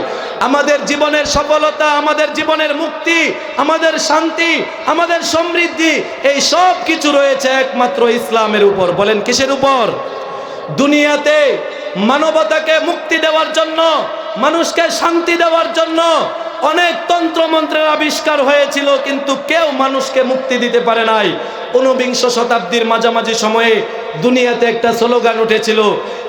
আমাদের জীবনের সফলতা, আমাদের জীবনের মুক্তি, আমাদের শান্তি, আমাদের সমৃদ্ধি, এই সব কিছু রয়েছে একমাত্র ইসলামের উপর। বলেন কিসের উপর? দুনিয়াতে মানবতাকে মুক্তি দেওয়ার জন্য, মানুষকে শান্তি দেওয়ার জন্য অনেক তন্ত্রমন্ত্রের আবিষ্কার হয়েছিল, কিন্তু কেউ মানুষকে মুক্তি দিতে পারে নাই। 19বিংশ শতাব্দীর মাঝামাঝি সময়ে দুনিয়াতে একটা স্লোগান উঠেছিল,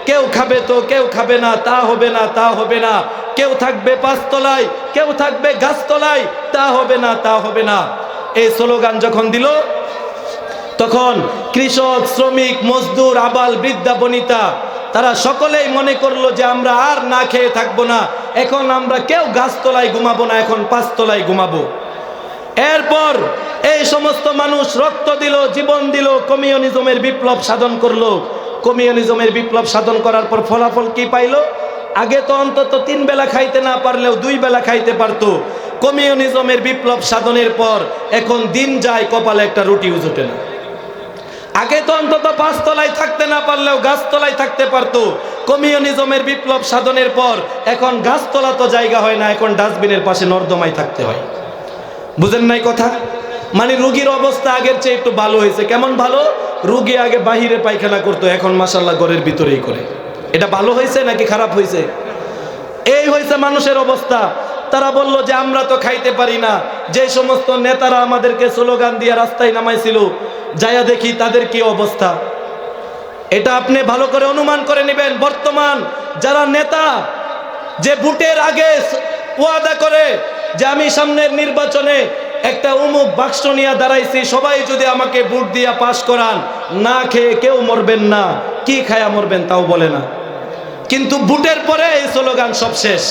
কেউ খাবে তো কেউ খাবে না, তা হবে না, তা হবে না, কেউ থাকবে 5 তলায়, কেউ থাকবে গাছতলায়, তা হবে না, তা হবে না। এই স্লোগান যখন দিল, তখন কৃষক, শ্রমিক, মজদুর, আবাল, বৃদ্ধা, বনিতা, তারা সকলেই মনে করলো যে আমরা আর না খেয়ে থাকবো না, এখন আমরা কেউ গাছতলায় ঘুমাবো না, এখন 5 তলায় ঘুমাবো। এরপর এই সমস্ত মানুষ রক্ত দিল, জীবন দিল, কমিউনিজমের বিপ্লব সাধন করলো। কমিউনিজমের বিপ্লব সাধন করার পর ফলাফল কি পাইলো? আগে তো অন্তত 3 বেলা খাইতে না পারলেও 2 বেলা খাইতে পারতো। কমিউনিজমের বিপ্লব সাধনের পর এখন দিন যায়, কপালে একটা রুটিও জোটে না। আগে তো অন্তত 5 তলায় থাকতে না পারলেও গাছতলায় থাকতে পারতো। কমিউনিজমের বিপ্লব সাধনের পর এখন গাছতলা তো জায়গা হয় না, এখন ডাস্টবিনের পাশে নর্দমায় থাকতে হয়। বুঝেন নাই কথা? মানে রোগীর অবস্থা আগের চেয়ে একটু ভালো হয়েছে। কেমন ভালো? রোগী আগে বাহিরে পায়খানা করতো, এখন মাশাআল্লাহ ঘরের ভিতরেই করে। এটা ভালো হয়েছে নাকি খারাপ হয়েছে? এই হয়েছে মানুষের অবস্থা। তারা বলল যে আমরা তো খাইতে পারি না। যে সমস্ত নেতারা আমাদেরকে স্লোগান দিয়ে রাস্তায় নামাইছিল, যায়া দেখি তাদের কি অবস্থা। এটা আপনি ভালো করে অনুমান করে নেবেন। বর্তমান যারা নেতা, যে ভোটের আগে ওয়াদা করে যে আমি সামনের নির্বাচনে একটা অমুক বাক্স নিয়ে দাঁড়াইছি, সবাই যদি আমাকে ভোট দিয়া পাশ করান, না খেয়ে কেউ মরবেন না, কি খায়া মরবেন তাও বলে না। কিন্তু ভোটের পরে এই স্লোগান সব শেষ।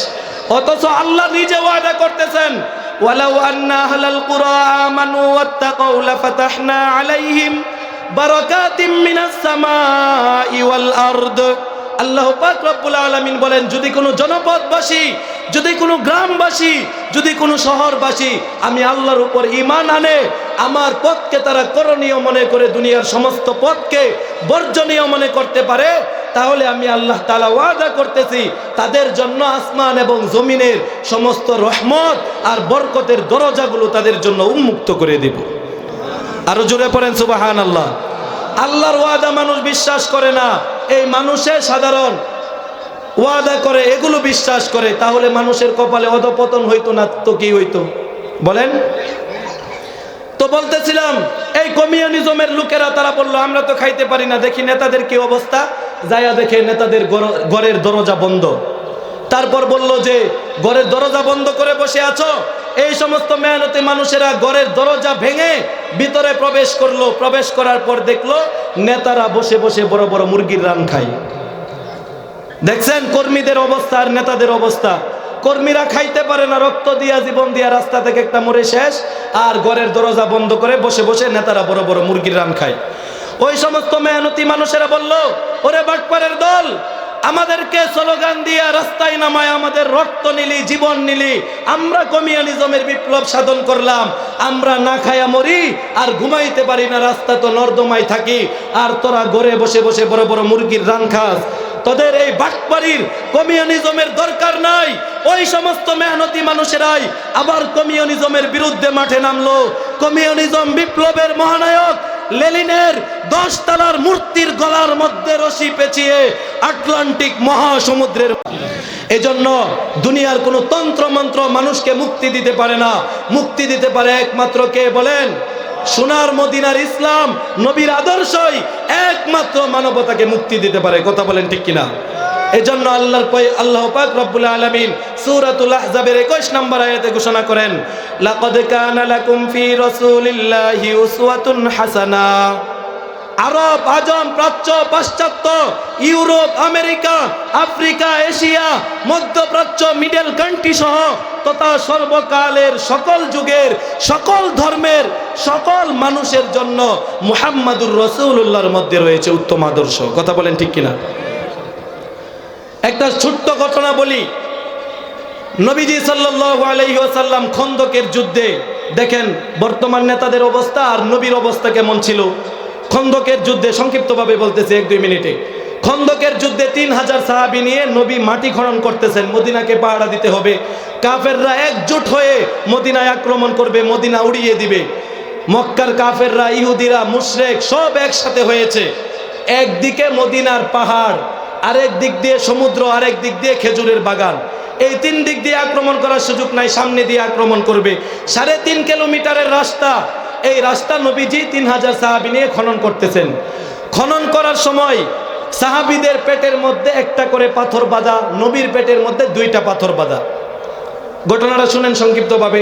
অথচ আল্লাহ নিজে ওয়াদা করতেছেন, ওয়ালাউ আন্না আহলাল কুরা আমানু ওয়াত্তাকাউ লাফাতাহনা আলাইহিম বারাকাতিম মিনাস সামাই ওয়াল আরদ। আল্লাহ পাক রব্বুল আলামিন বলেন, যদি কোনো জনপদবাসী, যদি কোনো গ্রামবাসী, যদি কোনো শহরবাসী আমি আল্লাহর উপর ঈমান আনে, আমার পথকে তারা করণীয় মনে করে দুনিয়ার সমস্ত পথকে বর্জনীয় মনে করতে পারে, তাহলে আমি আল্লাহ তাআলা ওয়াদা করতেছি তাদের জন্য আসমান এবং জমিনের সমস্ত রহমত আর বরকতের দরজাগুলো তাদের জন্য উন্মুক্ত করে দিব। আরো জোরে পড়েন সুবহানাল্লাহ। আল্লাহর ওয়াদা মানুষ বিশ্বাস করে না, এই মানুষের সাধারণ ওয়াদা করে, এগুলো বিশ্বাস করে। তাহলে মানুষের কপালে অধপতন হইতো না তো কি হইতো বলেন? তো বলতেছিলাম, এই কমিউনিজমের লোকেরা তারা বললো আমরা তো খাইতে পারি না, দেখি নেতাদের কি অবস্থা। যায়া দেখে নেতাদের ঘরের দরজা বন্ধ। তারপর বলল যে ঘরের দরজা বন্ধ করে বসে আছো। এই সমস্ত মেহনতি মানুষেরা ঘরের দরজা ভেঙে ভিতরে প্রবেশ করলো। প্রবেশ করার পর দেখলো নেতারা বসে বসে বড় বড় মুরগির রান খায়। দেখছেন কর্মীদের অবস্থা আর নেতাদের অবস্থা। কর্মীরা খাইতে পারে না, রক্ত দিয়া, জীবন দিয়া রাস্তা থেকে একটা মরে শেষ, আর ঘরের দরজা বন্ধ করে বসে বসে নেতারা বড় বড় মুরগির রান খায়। ওই সমস্ত মেহনতি মানুষেরা বলল, ওরে বাটপারের দল, আমাদেরকে স্লোগান দিয়া রাস্তায় নামায় আমাদের রক্ত নিলি, জীবন নিলি, আমরা কমিউনিজমের বিপ্লব সাধন করলাম, আমরা না খায়া মরি আর ঘুমাইতে পারি না, রাস্তা তো নর্দমায় থাকি, আর তোরা ঘরে বসে বসে বড় বড় মুরগির রান খাস। তোদের এই বাটপাড়ির কমিউনিজমের দরকার নাই। ওই সমস্ত মেহনতি মানুষেরাই আবার কমিউনিজমের বিরুদ্ধে মাঠে নামলো। কমিউনিজম বিপ্লবের মহানায়ক লেনিনের 10 তলার মূর্তির গলার মধ্যে রশি পেঁচিয়ে আটলান্টিক মহাসমুদ্রের। এজন্য দুনিয়ার কোনো তন্ত্র মন্ত্র মানুষকে মুক্তি দিতে পারে না। মুক্তি দিতে পারে একমাত্র কে বলেন? সোনার মদিনার ইসলাম, নবীর আদর্শই একমাত্র মানবতাকে মুক্তি দিতে পারে। কথা বলেন ঠিক কিনা? এজন্য আল্লাহ পাক রব্বুল আলামিন সূরাতুল আহজাবের 21 নম্বর আয়াতে ঘোষণা করেন, লাকাদ কানা লাকুম ফি রাসূলিল্লাহি উসওয়াতুন হাসানাহ। আরব, আজম, প্রাচ্য, পাশ্চাত্য, ইউরোপ, আমেরিকা, আফ্রিকা, এশিয়া, মধ্যপ্রাচ্য, মিডল কান্ট্রি সহ তথা সর্বকালের সকল যুগের সকল ধর্মের সকল মানুষের জন্য মুহাম্মাদুর রাসূলুল্লাহর মধ্যে রয়েছে উত্তম আদর্শ। কথা বলেন ঠিক কিনা? একটা ছোট্ট ঘটনা বলি। নবীজি সাল্লাল্লাহু আলাইহি ওয়াসাল্লাম খন্দকের যুদ্ধে, দেখেন বর্তমান নেতাদের অবস্থা আর নবীর অবস্থা কেমন ছিল। খন্দকের যুদ্ধে, সংক্ষিপ্তভাবে বলতেছি 1-2 মিনিটে, খন্দকের যুদ্ধে 3000 সাহাবী নিয়ে নবী মাটি খনন করতেছেন, মদিনাকে পাহারা দিতে হবে। কাফেররা একজোট হয়ে মদিনায় আক্রমণ করবে, মদিনা উড়িয়ে দিবে। মক্কার কাফেররা, ইহুদিরা, মুশরিক সব একসাথে হয়েছে। একদিকে মদিনার পাহাড়, আরেক দিক দিয়ে সমুদ্র, আরেক দিক দিয়ে খেজুরের বাগান। এই 3 দিক দিয়ে আক্রমণ করার সুযোগ নাই, সামনে দিয়ে আক্রমণ করবে। 3.5 কিলোমিটারের রাস্তা, এই রাস্তা নবীজি 3000 সাহাবী নিয়ে খনন করতেছেন। খনন করার সময় সাহাবীদের পেটের মধ্যে একটা করে পাথর বাঁধা, নবীর পেটের মধ্যে 2টা পাথর বাঁধা। ঘটনাটা শুনেন সংক্ষিপ্তভাবে।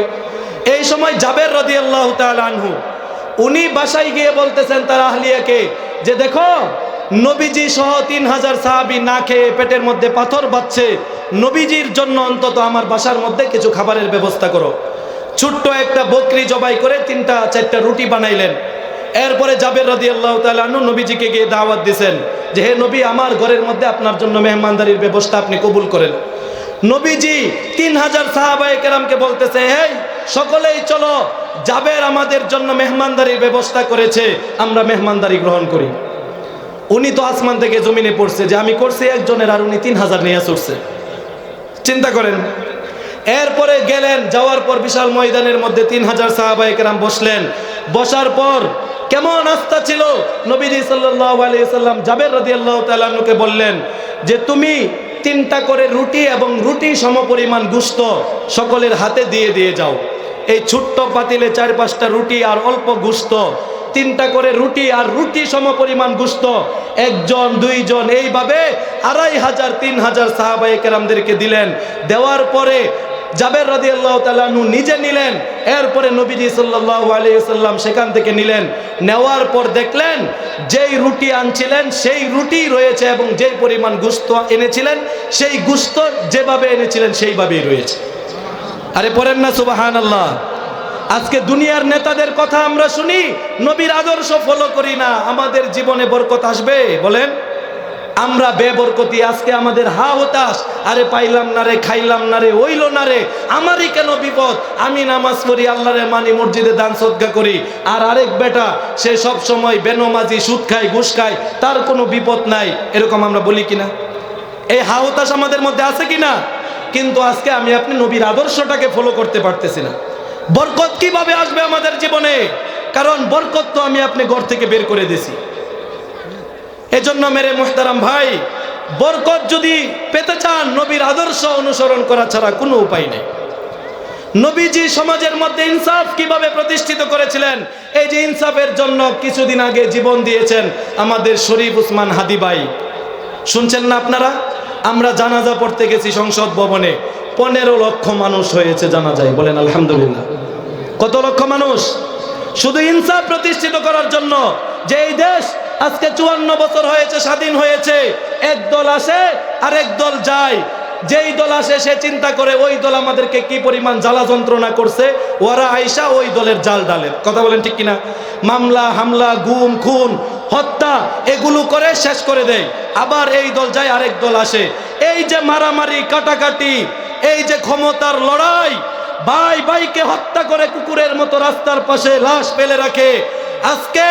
এই সময় জাবের রাদিয়াল্লাহু তাআলা আনহু, উনি বাসায় গিয়ে বলতেছেন তার আহলিয়াকে যে দেখো, নবীজি সহ 3000 সাহাবী না খেয়ে পেটের মধ্যে পাথর বাঁধছে, নবীজির জন্য অন্তত আমার বাসার মধ্যে কিছু খাবারের ব্যবস্থা করো। ছোট্ট একটা বকরি জবাই করে 3-4টা রুটি বানাইলেন। এরপরে জাবের রাদিয়াল্লাহু তাআলা আনহু নবীজিকে গিয়ে দাওয়াত দিয়েছেন যে হে নবী, আমার ঘরের মধ্যে আপনার জন্য মেহমানদারির ব্যবস্থা আপনি কবুল করেন। নবীজি 3000 সাহাবায়ে কেরামকে বলতেছে, হেই সকলেই চলো, জাবের আমাদের জন্য মেহমানদারির ব্যবস্থা করেছে, আমরা মেহমানদারি গ্রহণ করি। উনি তো আসমান থেকে জমিনে পড়ছে যে আমি করছি একজনের, আর উনি 3000 নিয়ে আসছে। চিন্তা করেন। এরপরে গেলেন, যাওয়ার পর বিশাল ময়দানের মধ্যে 3000 সাহাবায়ে কেরাম বসলেন। বসার পর কেমন আস্থা ছিল, নবীজি সাল্লাল্লাহু আলাইহি সাল্লাম জাবের রাদিয়াল্লাহু তাআলা আনহুকে বললেন যে তুমি 3টা করে রুটি এবং রুটি সমপরিমাণ গোশত সকলের হাতে দিয়ে দিয়ে যাও। এই ছোট্ট পাতিলে 4-5টা রুটি আর অল্প গোশত, 3টা করে রুটি আর রুটি সমপরিমাণ গোশত, 1জন 2জন এইভাবে 2500-3000 সাহাবায়ে কেরামদেরকে দিলেন। দেওয়ার পরে জাবের রাদিয়াল্লাহু তাআলা আনহু নিজে নিলেন। এরপরে নবীজি সাল্লাল্লাহু আলাইহি ওয়াসাল্লাম সেখান থেকে নিলেন। নেওয়ার পর দেখলেন যেই রুটি আনছিলেন সেই রুটি রয়েছে এবং যেই পরিমাণ গোশত এনেছিলেন সেই গোশত যেভাবে এনেছিলেন সেইভাবেই রয়েছে। আরে পড়েন না সুবহানাল্লাহ। আজকে দুনিয়ার নেতাদের কথা আমরা শুনি, নবীর আদর্শ ফলো করি না, আমাদের জীবনে বরকত আসবে? বলেন। আমরা বেবরকতি, আজকে আমাদের হা হতাশ, আরে পাইলাম না রে, খাইলাম না রে, হইল না রে, আমারই কেন বিপদ, আমি নামাজ পড়ি, আল্লাহরে মানি, মসজিদে দান সদকা করি, আর আরেক বেটা সে সব সময় বেনমাজি, সুদ খায়, ঘুষ খায়, তার কোনো বিপদ নাই, এরকম আমরা বলি কিনা? এই হা হতাশ আমাদের মধ্যে আছে কিনা? কিন্তু আজকে আমি আপনি নবীর আদর্শটাকে ফলো করতে পারতেছি না। বরকত কিভাবে আসবে আমাদের জীবনে? কারণ বরকত তো আমি আপনি ঘর থেকে বের করে দিয়েছি। এজন্য মেরে মুহতারাম ভাই, বরকত যদি পেতে চান নবীর আদর্শ অনুসরণ করা ছাড়া কোনো উপায় নেই। নবীজি সমাজের মধ্যে ইনসাফ কিভাবে প্রতিষ্ঠিত করেছিলেন, এই যে ইনসাফের জন্য কিছুদিন আগে জীবন দিয়েছেন আমাদের শরীফ উসমান হাদি ভাই। শুনছেন না আপনারা? আমরা জানাজা পড়তে গেছি সংসদ ভবনে, 15 লক্ষ মানুষ হয়েছে জানাজায়। বলেন আলহামদুলিল্লাহ। কত লক্ষ মানুষ? শুধু ইনসাফ প্রতিষ্ঠিত করার জন্য। যে এই দেশ আজকে 54 বছর হয়েছে, স্বাধীন হয়েছে, এক দল আসে আর এক দল যায়। যেই দল আসে সে চিন্তা করে ওই দল আমাদেরকে কি পরিমাণ জ্বালা যন্ত্রণা করছে, ওরা আইসা ওই দলের জাল ডালে। কথা বলেন ঠিক কিনা? মামলা, হামলা, গুম, খুন, হত্যা এগুলো করে শেষ করে দেয়। আবার এই দল যায়, আরেক দল আসে। এই যে মারামারি, কাটাকাটি, এই যে ক্ষমতার লড়াই, ভাই ভাইকে হত্যা করে কুকুরের মতো রাস্তার পাশে লাশ ফেলে রাখে। আজকে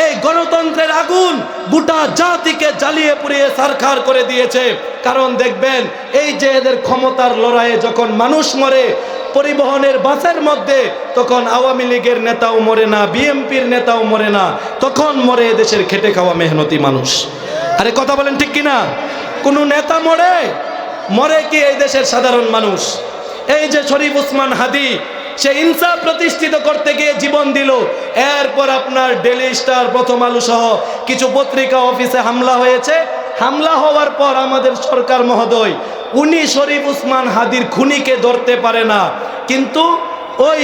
এই গণতন্ত্রের আগুন গোটা জাতিকে জ্বালিয়ে পুড়িয়ে ছারখার করে দিয়েছে। কারণ দেখবেন এই যে এদের ক্ষমতার লড়াইয়ে যখন মানুষ মরে পরিবহনের বাসের মধ্যে, তখন আওয়ামী লীগের নেতাও মরে না, বিএনপির নেতাও মরে না, তখন মরে এদেশের খেটে খাওয়া মেহনতি মানুষ। আরে কথা বলেন ঠিক কিনা? কোন নেতা মরে? মরে কি এই দেশের সাধারণ মানুষ। এই যে শরীফ উসমান হাদি, সে ইনসাফ প্রতিষ্ঠিত করতে গিয়ে জীবন দিল। এরপর আপনার ডেইলি স্টার, প্রথম আলো সহ কিছু পত্রিকা অফিসে হামলা হয়েছে। হামলা হওয়ার পর আমাদের সরকার মহোদয়, উনি শরীফ উসমান হাদির খুনিকে ধরতে পারে না, কিন্তু ওই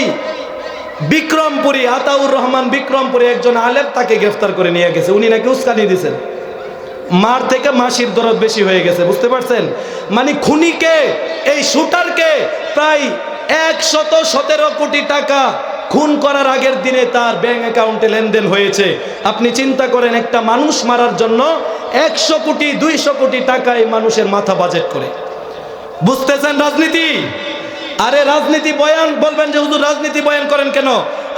বিক্রমপুরী আতাউর রহমান বিক্রমপুরী একজন আলেম, তাকে গ্রেফতার করে নিয়ে গেছে। উনি নাকি উস্কানি দিয়েছেন, মার থেকে মাসির দরদ বেশি হয়ে গেছে, বুঝতে পারছেন? মানে খুনিকে, এই শুটারকে প্রায় 117 কোটি টাকা খুন করার আগের দিনে তার ব্যাংক অ্যাকাউন্টে লেনদেন হয়েছে। আপনি চিন্তা করেন, একটা মানুষ মারার জন্য 100 কোটি 200 কোটি টাকা এই মানুষের মাথা বাজেট করে। বুঝতেছেন রাজনীতি? আরে রাজনীতি বয়ান, বলবেন যে হুজুর রাজনীতি বয়ান করেন কেন?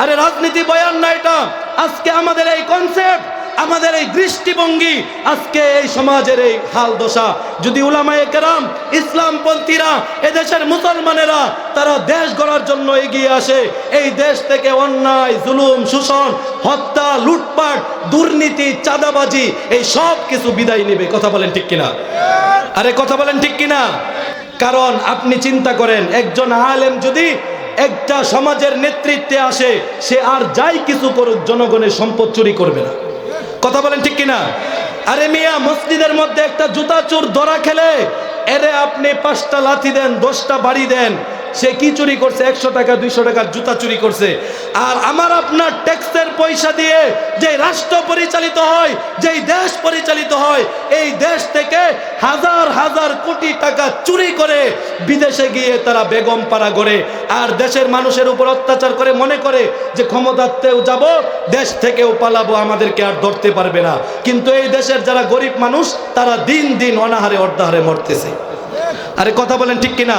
আরে রাজনীতি বয়ান না এটা। আজকে আমাদের এই কনসেপ্ট, আমাদের এই দৃষ্টিভঙ্গি, আজকে এই সমাজের এই হাল দশা, যদি উলামায়ে কেরাম, ইসলামপন্থীরা, এদেশের মুসলমানেরা তারা দেশ গড়ার জন্য এগিয়ে আসে, এই দেশ থেকে অন্যায়, জুলুম, শোষণ, হত্যা, লুটপাট, দুর্নীতি, চাঁদাবাজি এই সব কিছু বিদায় নেবে। কথা বলেন ঠিক কিনা? আরে কথা বলেন ঠিক কিনা? কারণ আপনি চিন্তা করেন, একজন আলেম যদি একটা সমাজের নেতৃত্বে আসে, সে আর যাই কিছু করুক জনগণের সম্পদ চুরি করবে না। কথা বলেন ঠিক কিনা? আরে মিয়া, মসজিদের মধ্যে একটা জুতা চোর ধরা খেলে এরে আপনি 5টা লাথি দেন, 10টা বাড়ি দেন, সে কি চুরি করছে? 100 টাকা 200 টাকার জুতা চুরি করছে। আর আমার আপনার ট্যাক্সের পয়সা দিয়ে যে রাষ্ট্র পরিচালিত হয়, যেই দেশ পরিচালিত হয়, এই দেশ থেকে হাজার হাজার কোটি টাকা চুরি করে বিদেশে গিয়ে তারা বেগম পাড়া গড়ে, আর দেশের মানুষের উপর অত্যাচার করে, মনে করে যে ক্ষমতাতেও যাব, দেশ থেকেও পালাবো, আমাদেরকে আর ধরতে পারবে না। কিন্তু এই দেশের যারা গরিব মানুষ, তারা দিন দিন অনাহারে অর্ধাহারে মরতেছে। আরে কথা বলেন ঠিক কিনা?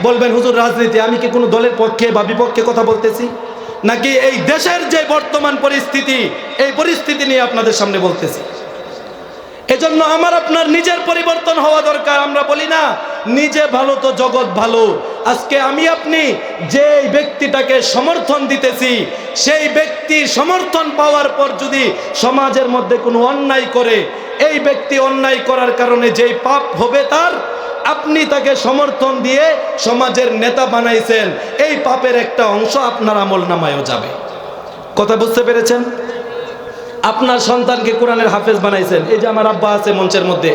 বলবেন হুজুর রাজনীতি, আমি কি কোনো দলের পক্ষে বা বিপক্ষে কথা বলতেছি, নাকি এই দেশের যে বর্তমান পরিস্থিতি, এই পরিস্থিতি নিয়ে আপনাদের সামনে বলতেছি? এজন্য আমার আপনার নিজের পরিবর্তন হওয়া দরকার। আমরা বলি না, নিজে ভালো তো জগৎ ভালো। আজকে আমি আপনি যে ব্যক্তিটাকে সমর্থন দিতেছি, সেই ব্যক্তির সমর্থন পাওয়ার পর যদি সমাজের মধ্যে কোনো অন্যায় করে, এই ব্যক্তি অন্যায় করার কারণে যেই পাপ হবে তার, আপনি তাকে সমর্থন দিয়ে সমাজের নেতা বানাইছেন, এই পাপের একটা অংশ আপনার আমলনামায়ও যাবে। কথা বুঝতে পেরেছেন? আপনার সন্তানকে কোরআনের হাফেজ বানাইছেন, এই যে আমার আব্বা আছে মঞ্চের মধ্যে,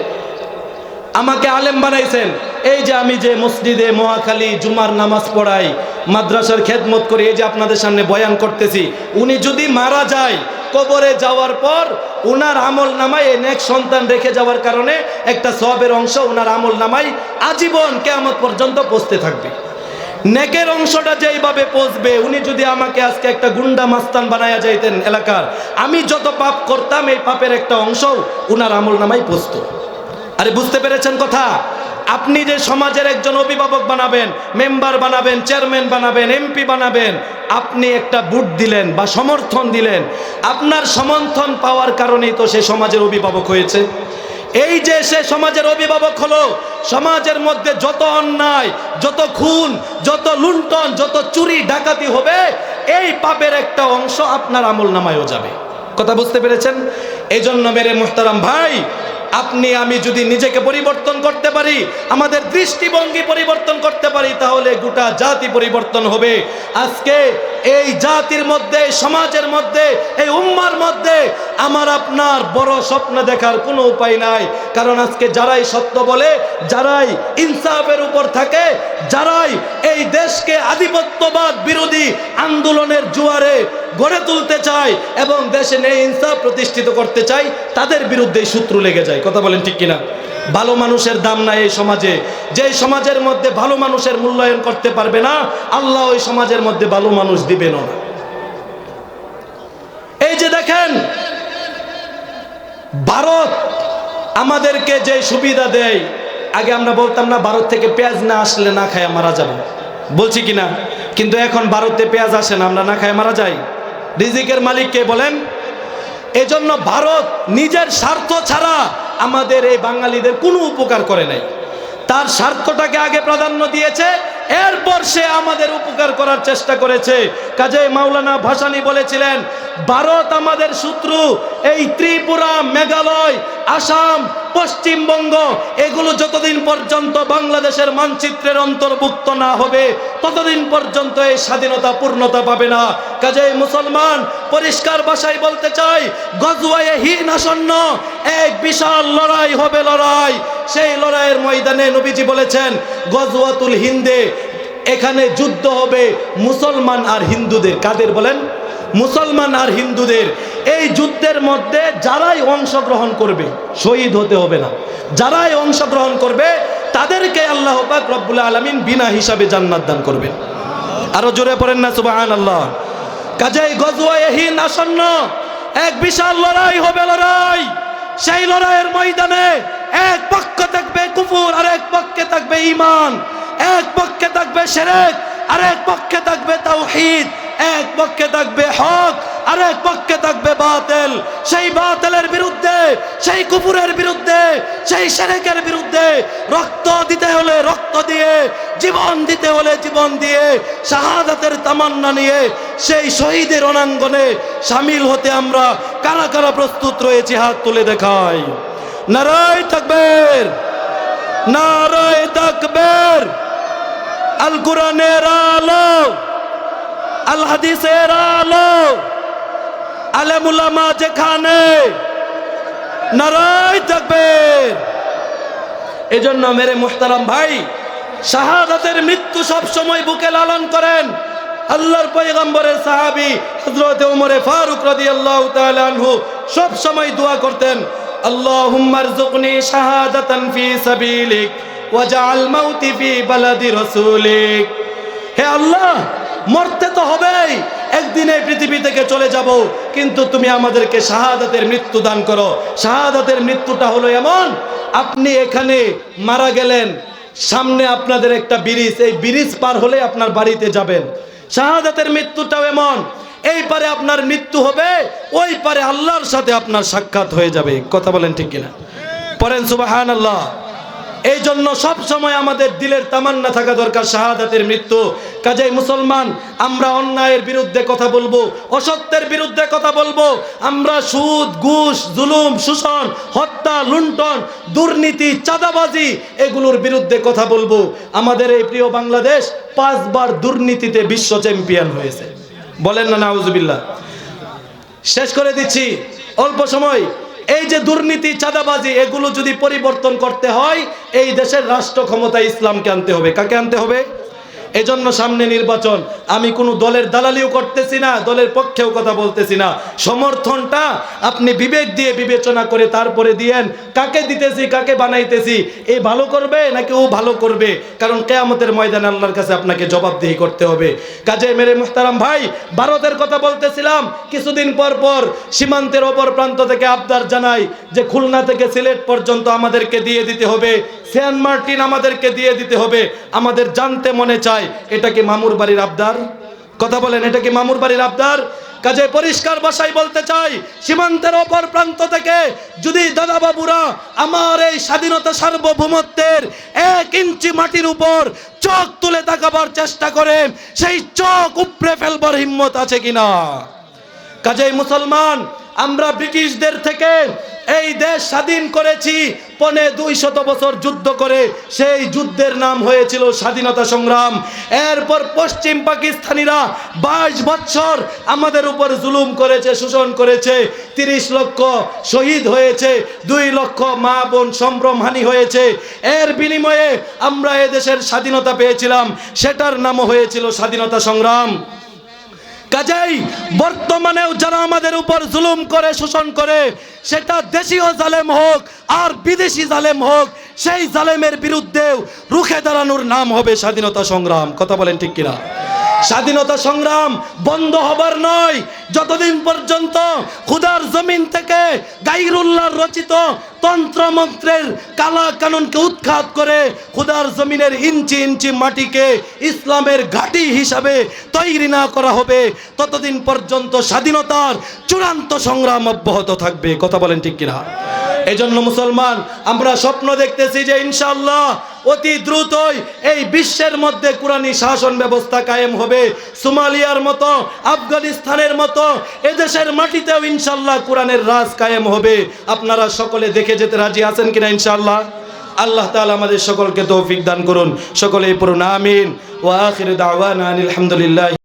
আমাকে আলেম বানাইছেন, এই যে আমি যে মসজিদে মহাখালী জুমার নামাজ পড়াই, মাদ্রাসার খেদমত করি, এই যে আপনাদের সামনে বয়ান করতেছি, উনি যদি মারা যায়, কবরে যাওয়ার পর উনার আমল নামায় নেক সন্তান রেখে যাওয়ার কারণে একটা সওয়াবের অংশ উনার আমল নামায় আজীবন কিয়ামত পর্যন্ত পৌঁছতে থাকবে। নেকের অংশটা যেইভাবে পৌঁছবে, উনি যদি আমাকে আজকে একটা গুন্ডা মাস্তান বানায়া যাইতেন এলাকার, আমি যত পাপ করতাম এই পাপের একটা অংশ উনার আমল নামায় পৌঁছতো। আরে বুঝতে পেরেছেন কথা? আপনি যে সমাজের একজন অভিভাবক বানাবেন, মেম্বার বানাবেন, চেয়ারম্যান বানাবেন, এমপি বানাবেন, আপনি একটা ভোট দিলেন বা সমর্থন দিলেন, আপনার সমর্থন পাওয়ার কারণেই তো সে সমাজের অভিভাবক হয়েছে। এই যে সে সমাজের অভিভাবক হলো, সমাজের মধ্যে যত অন্যায়, যত খুন, যত লুণ্ঠন, যত চুরি ডাকাতি হবে, এই পাপের একটা অংশ আপনার আমলনামায়ও যাবে। কথা বুঝতে পেরেছেন? এই জন্য মেরে মুহতারাম ভাই, আপনি আমি যদি নিজেকে পরিবর্তন করতে পারি, আমাদের দৃষ্টিভঙ্গি পরিবর্তন করতে পারি, তাহলে গোটা জাতি পরিবর্তন হবে। আজকে এই জাতির মধ্যে, সমাজের মধ্যে, এই উম্মার মধ্যে আমার আপনার বড় স্বপ্ন দেখার কোনো উপায় নাই। কারণ আজকে যারাই সত্য বলে, যারাই ইনসাফের উপর থাকে, যারাই এই দেশকে আধিপত্যবাদ বিরোধী আন্দোলনের জোয়ারে গড়ে তুলতে চায় এবং দেশে ন্যায় ইনসাফ প্রতিষ্ঠিত করতে চায়, তাদের বিরুদ্ধেই শত্রু লেগে যায়। কথা বলেন ঠিক কিনা? ভালো মানুষের দাম নাই এই সমাজে। যে সমাজের মধ্যে ভালো মানুষের মূল্যায়ন করতে পারবে না, আল্লাহ ওই সমাজের মধ্যে ভালো মানুষ দিবেন না। এই যে দেখেন, ভারত আমাদেরকে যে সুবিধা দেয়, আগে আমরা বলতাম না ভারত থেকে পেঁয়াজ না আসলে না খায় মারা যাব, বলছি কিনা? কিন্তু এখন ভারতে পেঁয়াজ আসে না, আমরা না খায় মারা যাই। রিজিকের মালিক কে বলেন? এজন্য ভারত নিজের স্বার্থ ছাড়া আমাদের এই বাঙালিদের কোনো উপকার করে নাই। তার স্বার্থটাকে আগে প্রাধান্য দিয়েছে, এরপর সে আমাদের উপকার করার চেষ্টা করেছে। কাজেই মাওলানা ভাসানী বলেছিলেন, ভারত আমাদের শত্রু। এই ত্রিপুরা, মেঘালয়, আসাম, পশ্চিমবঙ্গ এগুলো যতদিন পর্যন্ত বাংলাদেশের মানচিত্রের অন্তর্ভুক্ত না হবে, ততদিন পর্যন্ত এই স্বাধীনতা পূর্ণতা পাবে না। কাজেই মুসলমান পরিষ্কার ভাষায় বলতে চাই, গজওয়ায়ে হিন্দ আসন্ন, এক বিশাল লড়াই হবে। লড়াই, সেই লড়াইয়ের ময়দানে নবীজি বলেছেন, গজওয়াতুল হিন্দে এখানে যুদ্ধ হবে মুসলমান আর হিন্দুদের। কাদের বলেন? মুসলমান আর হিন্দুদের। এই যুদ্ধের মধ্যে যারাই অংশগ্রহণ করবে, শহীদ হতে হবে না, যারাই অংশগ্রহণ করবে তাদেরকে আল্লাহ পাক রব্বুল আলামিন বিনা হিসাবে জান্নাত দান করবেন। আরো জোরে পড়েন না সুবহানাল্লাহ। কাজেই গজওয়ায়ে হিন্দ আসন্ন, এক বিশাল লড়াই হবে, লড়াই। সেই লড়াইয়ের ময়দানে এক পক্ষে থাকবে কুফর, আর এক পক্ষে থাকবে ঈমান, এক পক্ষে থাকবে শিরক, আর এক পক্ষে থাকবে তাওহীদ, এক পক্ষে থাকবে হক, আর এক পক্ষে থাকবে বাতিল। সেই বাতিলের বিরুদ্ধে, সেই কুফরের বিরুদ্ধে, সেই শিরকের বিরুদ্ধে রক্ত দিতে হলে রক্ত দিয়ে, জীবন দিতে হলে জীবন দিয়ে, শাহাদাতের তামান্না নিয়ে সেই শহীদের রণাঙ্গনে শামিল হতে আমরা কারা কারা প্রস্তুত রয়েছি? হাত তুলে দেখাই। নারায়ে তাকবীর, নারায়ে তাকবীর। আল কোরআনের আলো, আল হাদিসের আলো, আলেম উলামা যেখানে, নারায়ে তাকবীর। এজন্য মেরে মুহতারাম ভাই, শাহাদাতের মৃত্যু সব সময় বুকে লালন করেন। আল্লাহর পয়গম্বরের সাহাবী হযরত ওমর ফারুক রাদিয়াল্লাহু তাআলা আনহু সব সময় দোয়া করতেন, আল্লাহুম্মা রযুকনি শাহাদাতান ফি সাবিলিক ওয়াজআল মাউতি ফি বালাদি রাসূলিক। হে আল্লাহ, মরতে তো হবেই, একদিন এই পৃথিবী থেকে চলে যাব, কিন্তু তুমি আমাদেরকে শাহাদাতের মৃত্যু দান করো। শাহাদাতের মৃত্যুটা হলো এমন, আপনি এখানে মারা গেলেন, সামনে আপনাদের একটা ব্রিজ, এই ব্রিজ পার হলে আপনার বাড়িতে যাবেন। শাহাদাতের মৃত্যুটাও এমন, এই পারে আপনার মৃত্যু হবে, ওই পারে আল্লাহর সাথে আপনার সাক্ষাৎ হয়ে যাবে। কথা বলেন ঠিক কিনা? পড়েন সুবহানাল্লাহ। এই জন্য সব সময় আমাদের দিলের তামান্না থাকা দরকার শাহাদাতের মৃত্যু। কাজেই মুসলমান, আমরা অন্যায়ের বিরুদ্ধে কথা বলবো, অসত্যের বিরুদ্ধে কথা বলবো, আমরা সুদ, ঘুষ, জুলুম, শোষণ, হত্যা, লুণ্ঠন, দুর্নীতি, চাঁদাবাজি এগুলোর বিরুদ্ধে কথা বলবো। আমাদের এই প্রিয় বাংলাদেশ 5 বার দুর্নীতিতে বিশ্ব চ্যাম্পিয়ন হয়েছে। বলেন না নাউজুবিল্লাহ। শেষ করে দিচ্ছি অল্প সময়। এই যে দুর্নীতি, চাঁদাবাজি, এগুলো যদি পরিবর্তন করতে হয়, এই দেশের রাষ্ট্র ক্ষমতায় ইসলামকে আনতে হবে। কাকে আনতে হবে? এজন্য সামনে নির্বাচন। আমি কোনো দলের দালালিও করতেছি না, দলের পক্ষেও কথা বলতেছি না। সমর্থনটা আপনি বিবেক দিয়ে বিবেচনা করে তারপরে দিয়েন, কাকে দিতেছি, কাকে বানাইতেছি, এ ভালো করবে নাকি ও ভালো করবে, কারণ কিয়ামতের ময়দানে আল্লাহর কাছে আপনাকে জবাবদিহি করতে হবে। কাজে মেরে মুহতারাম ভাই, ভারতের কথা বলতেছিলাম, কিছুদিন পর পর সীমান্তের ওপর প্রান্ত থেকে আবদার জানাই যে খুলনা থেকে সিলেট পর্যন্ত আমাদেরকে দিয়ে দিতে হবে, সেন্ট মার্টিন আমাদেরকে দিয়ে দিতে হবে। আমাদের জানতে মনে চায়, এটা কি মামুর বাড়ির আবদার? কথা বলেন, এটা কি মামুর বাড়ির আবদার? কাজে পরিষ্কার ভাষায় বলতে চাই, সীমান্তের অপর প্রান্ত থেকে যদি দাদা বাবুরা আমার এই স্বাধীনতা সার্বভৌমত্বের 1 ইঞ্চি মাটির উপর চোখ তুলে তাকাবার চেষ্টা করে, সেই চোখ উপড়ে ফেলবার হিম্মত আছে কিনা? কাজেই মুসলমান, আমরা ব্রিটিশদের থেকে এই দেশ স্বাধীন করেছি 250 বছর যুদ্ধ করে। সেই যুদ্ধের নাম হয়েছিল স্বাধীনতা সংগ্রাম। এরপর পশ্চিম পাকিস্তানিরা 22 বছর আমাদের উপর জুলুম করেছে, শোষণ করেছে। 30 লক্ষ শহীদ হয়েছে, 2 লক্ষ মা বোন সম্ভ্রমহানি হয়েছে। এর বিনিময়ে আমরা এদেশের স্বাধীনতা পেয়েছিলাম, সেটার নামও হয়েছিল স্বাধীনতা সংগ্রাম। কাজেই বর্তমানেও যারা আমাদের উপর জুলুম করে, শোষণ করে, সেটা দেশীয় জালেম হোক আর বিদেশি জালেম হোক, সেই জালেমের বিরুদ্ধেও রুখে দাঁড়ানোর নাম হবে স্বাধীনতা সংগ্রাম। কথা বলেন ঠিক কিনা? স্বাধীনতা সংগ্রাম বন্ধ হবার নয় যতদিন পর্যন্ত খুদার জমিন থেকে গায়রুল্লাহর রচিত তন্ত্রমন্ত্রের কালা কানুনকে উৎখাত করে খুদার জমিনের ইঞ্চি ইঞ্চি মাটিকে ইসলামের ঘাঁটি হিসাবে তৈরি না করা হবে, ততদিন পর্যন্ত স্বাধীনতার চূড়ান্ত সংগ্রাম অব্যাহত থাকবে। কথা বলেন ঠিক কিনা? এজন্য মুসলমান, আমরা স্বপ্ন দেখতেছি যে ইনশাআল্লাহ অতি দ্রুতই এই বিশ্বের মধ্যে কুরআনী শাসন ব্যবস্থা কায়েম হবে। সোমালিয়ার মতো, আফগানিস্তানের মতো এদেশের মাটিতেও ইনশাআল্লাহ কুরআনের রাজ কায়েম হবে। আপনারা সকলে দেখে যেতে রাজি আছেন কিনা ইনশাআল্লাহ? আল্লাহ তাআলা আমাদের সকলকে তৌফিক দান করুন। সকলেই পড়ুন আমিন। ওয়া আখিরু দাওয়ানা আলহামদুলিল্লাহ।